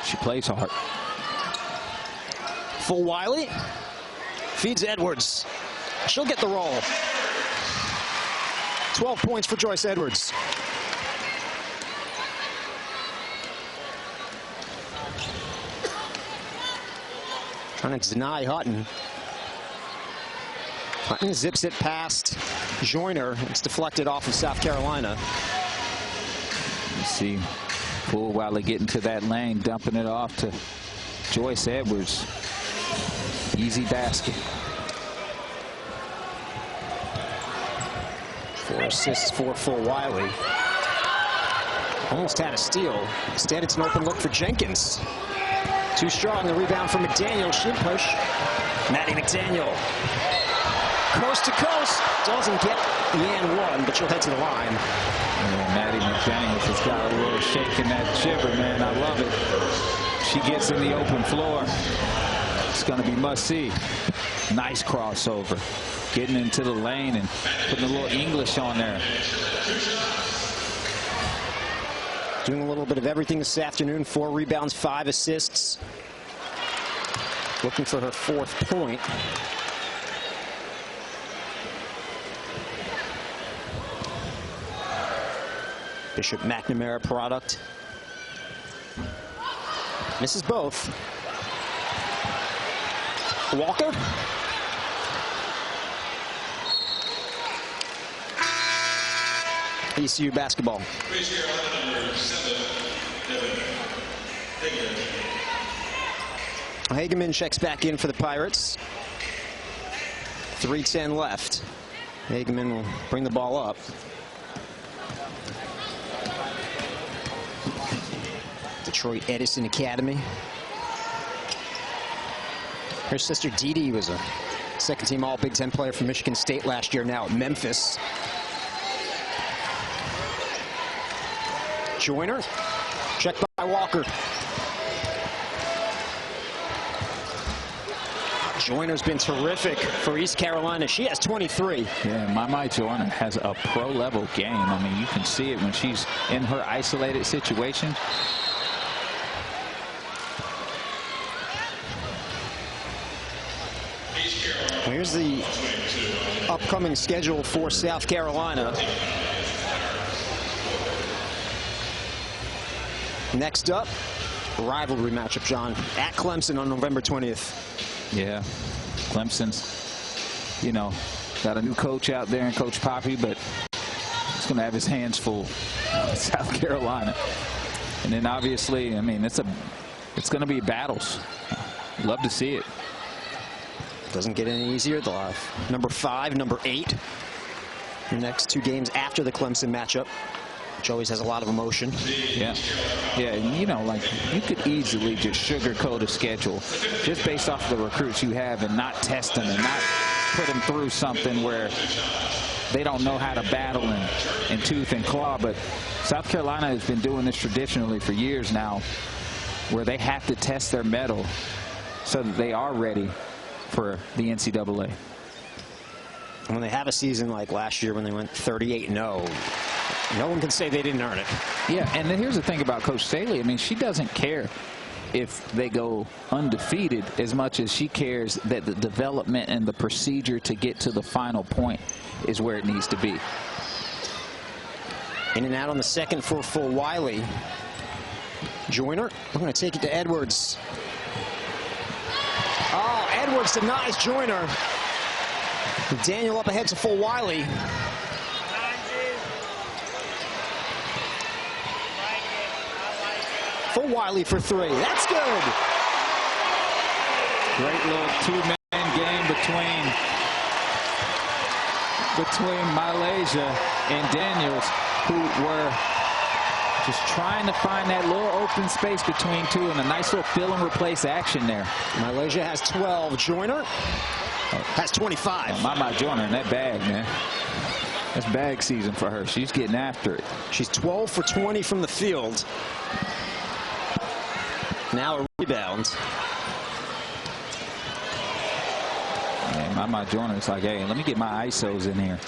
She plays hard. Fulwiley feeds Edwards. She'll get the roll. 12 points for Joyce Edwards. Trying to deny Hutton. Hutton zips it past Joyner. It's deflected off of South Carolina. You see Fulwiley getting to that lane, dumping it off to Joyce Edwards. Easy basket. 4 assists for Fulwiley. Almost had a steal. Instead, it's an open look for Jenkins. Too strong. The rebound from McDaniel. Should push. Maddie McDaniel. Coast to coast. Doesn't get the and one, but she'll head to the line. Yeah, Maddie McDaniels has got a little shake in that shiver, man. I love it. She gets in the open floor. It's going to be must-see. Nice crossover. Getting into the lane and putting a little English on there. Doing a little bit of everything this afternoon. 4 rebounds, 5 assists. Looking for her 4th point. Bishop McNamara product. Misses both. Walker. ECU basketball. Hageman checks back in for the Pirates. 3:10 left. Hageman will bring the ball up. Detroit Edison Academy. Her sister Dee Dee was a second-team All-Big Ten player for Michigan State last year, now at Memphis. Joyner, checked by Walker. Joyner's been terrific for East Carolina. She has 23. Yeah, my Joyner has a pro-level game. I mean, you can see it when she's in her isolated situation. Here's the upcoming schedule for South Carolina. Next up, rivalry matchup, John, at Clemson on November 20th. Yeah, Clemson's, you know, got a new coach out there, and Coach Poppy, but he's going to have his hands full with South Carolina. And then obviously, I mean, it's going to be battles. Love to see it. Doesn't get any easier. They'll have number 5, number 8. The next 2 games after the Clemson matchup, which always has a lot of emotion. Yeah, and you know, like, you could easily just sugarcoat a schedule just based off the recruits you have and not test them and not put them through something where they don't know how to battle in tooth and claw. But South Carolina has been doing this traditionally for years now, where they have to test their mettle so that they are ready for the NCAA. When they have a season like last year when they went 38-0, no one can say they didn't earn it. Yeah, and then here's the thing about Coach Staley. I mean, she doesn't care if they go undefeated as much as she cares that the development and the procedure to get to the final point is where it needs to be. In and out on the second for Fulwiley. Joyner, we're going to take it to Edwards. Oh, Edwards denies Joyner. Daniel up ahead to Fulwiley. Fulwiley for 3. That's good. Great little 2-man game between Malaysia and Daniels, who were Just trying to find that little open space between two and a nice little fill and replace action there. Malaysia has 12. Joyner has 25. My Joyner in that bag, man. That's bag season for her. She's getting after it. She's 12 for 20 from the field. Now a rebound. Man, my Joyner is like, hey, let me get my ISOs in here.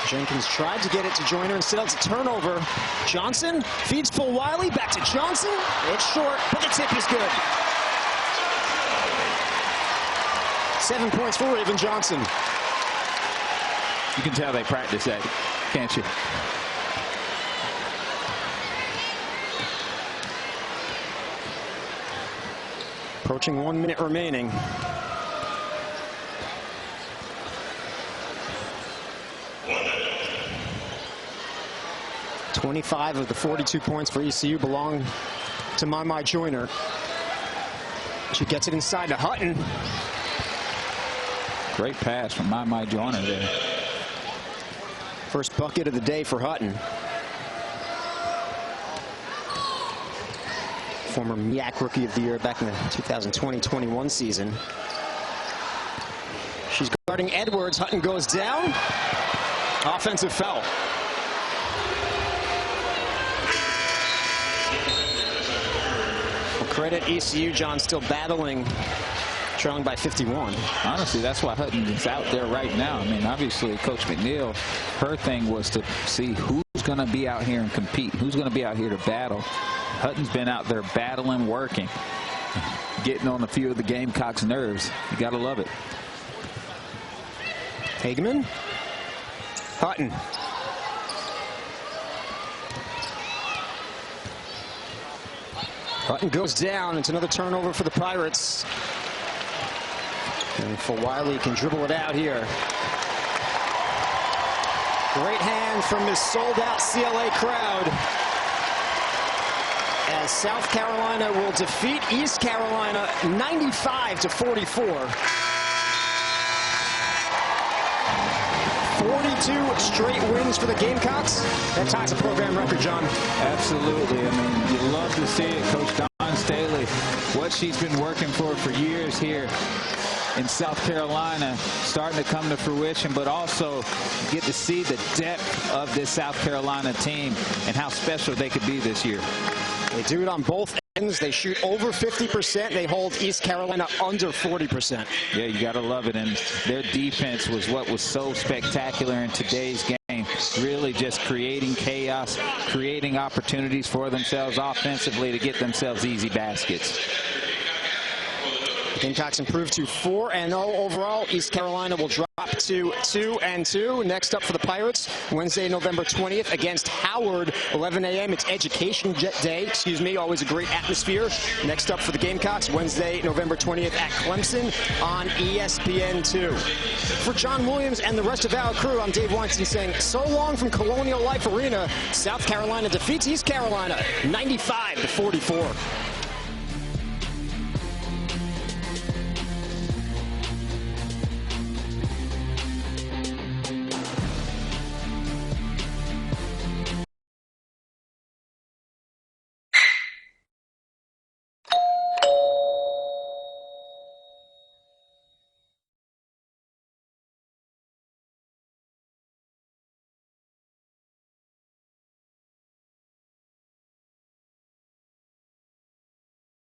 Jenkins tried to get it to Joyner. Instead, it's a turnover. Johnson feeds Fulwiley. Back to Johnson. It's short, but the tip is good. 7 points for Raven Johnson. You can tell they practice that, can't you? Approaching 1 minute remaining. $25 of the 42 points for ECU belong to My Joyner. She gets it inside to Hutton. Great pass from My Joyner there. First bucket of the day for Hutton. Former MEAC Rookie of the Year back in the 2020-21 season. She's guarding Edwards. Hutton goes down. Offensive foul. Well, credit ECU. John still battling, trailing by 51. Honestly, that's why Hutton is out there right now. I mean, obviously, Coach McNeil, her thing was to see who's going to be out here and compete, who's going to be out here to battle. Hutton's been out there battling, working, getting on a few of the Gamecocks' nerves. You got to love it. Hageman. Hutton. Hutton goes down. It's another turnover for the Pirates. And Fulwiley can dribble it out here. Great hand from this sold-out CLA crowd, as South Carolina will defeat East Carolina 95-44. 42 straight wins for the Gamecocks. That ties a program record, John. Absolutely. I mean, you love to see it. Coach Dawn Staley, what she's been working for years here in South Carolina, starting to come to fruition, but also get to see the depth of this South Carolina team and how special they could be this year. They do it on both ends. They shoot over 50%. They hold East Carolina under 40%. Yeah, you got to love it. And their defense was what was so spectacular in today's game. Really just creating chaos, creating opportunities for themselves offensively to get themselves easy baskets. Gamecocks improved to 4-0 overall. East Carolina will drop to 2-2. Next up for the Pirates, Wednesday, November 20th against Howard, 11 a.m. It's Education Day. Always a great atmosphere. Next up for the Gamecocks, Wednesday, November 20th at Clemson on ESPN2. For John Williams and the rest of our crew, I'm Dave Weinstein saying so long from Colonial Life Arena. South Carolina defeats East Carolina 95-44.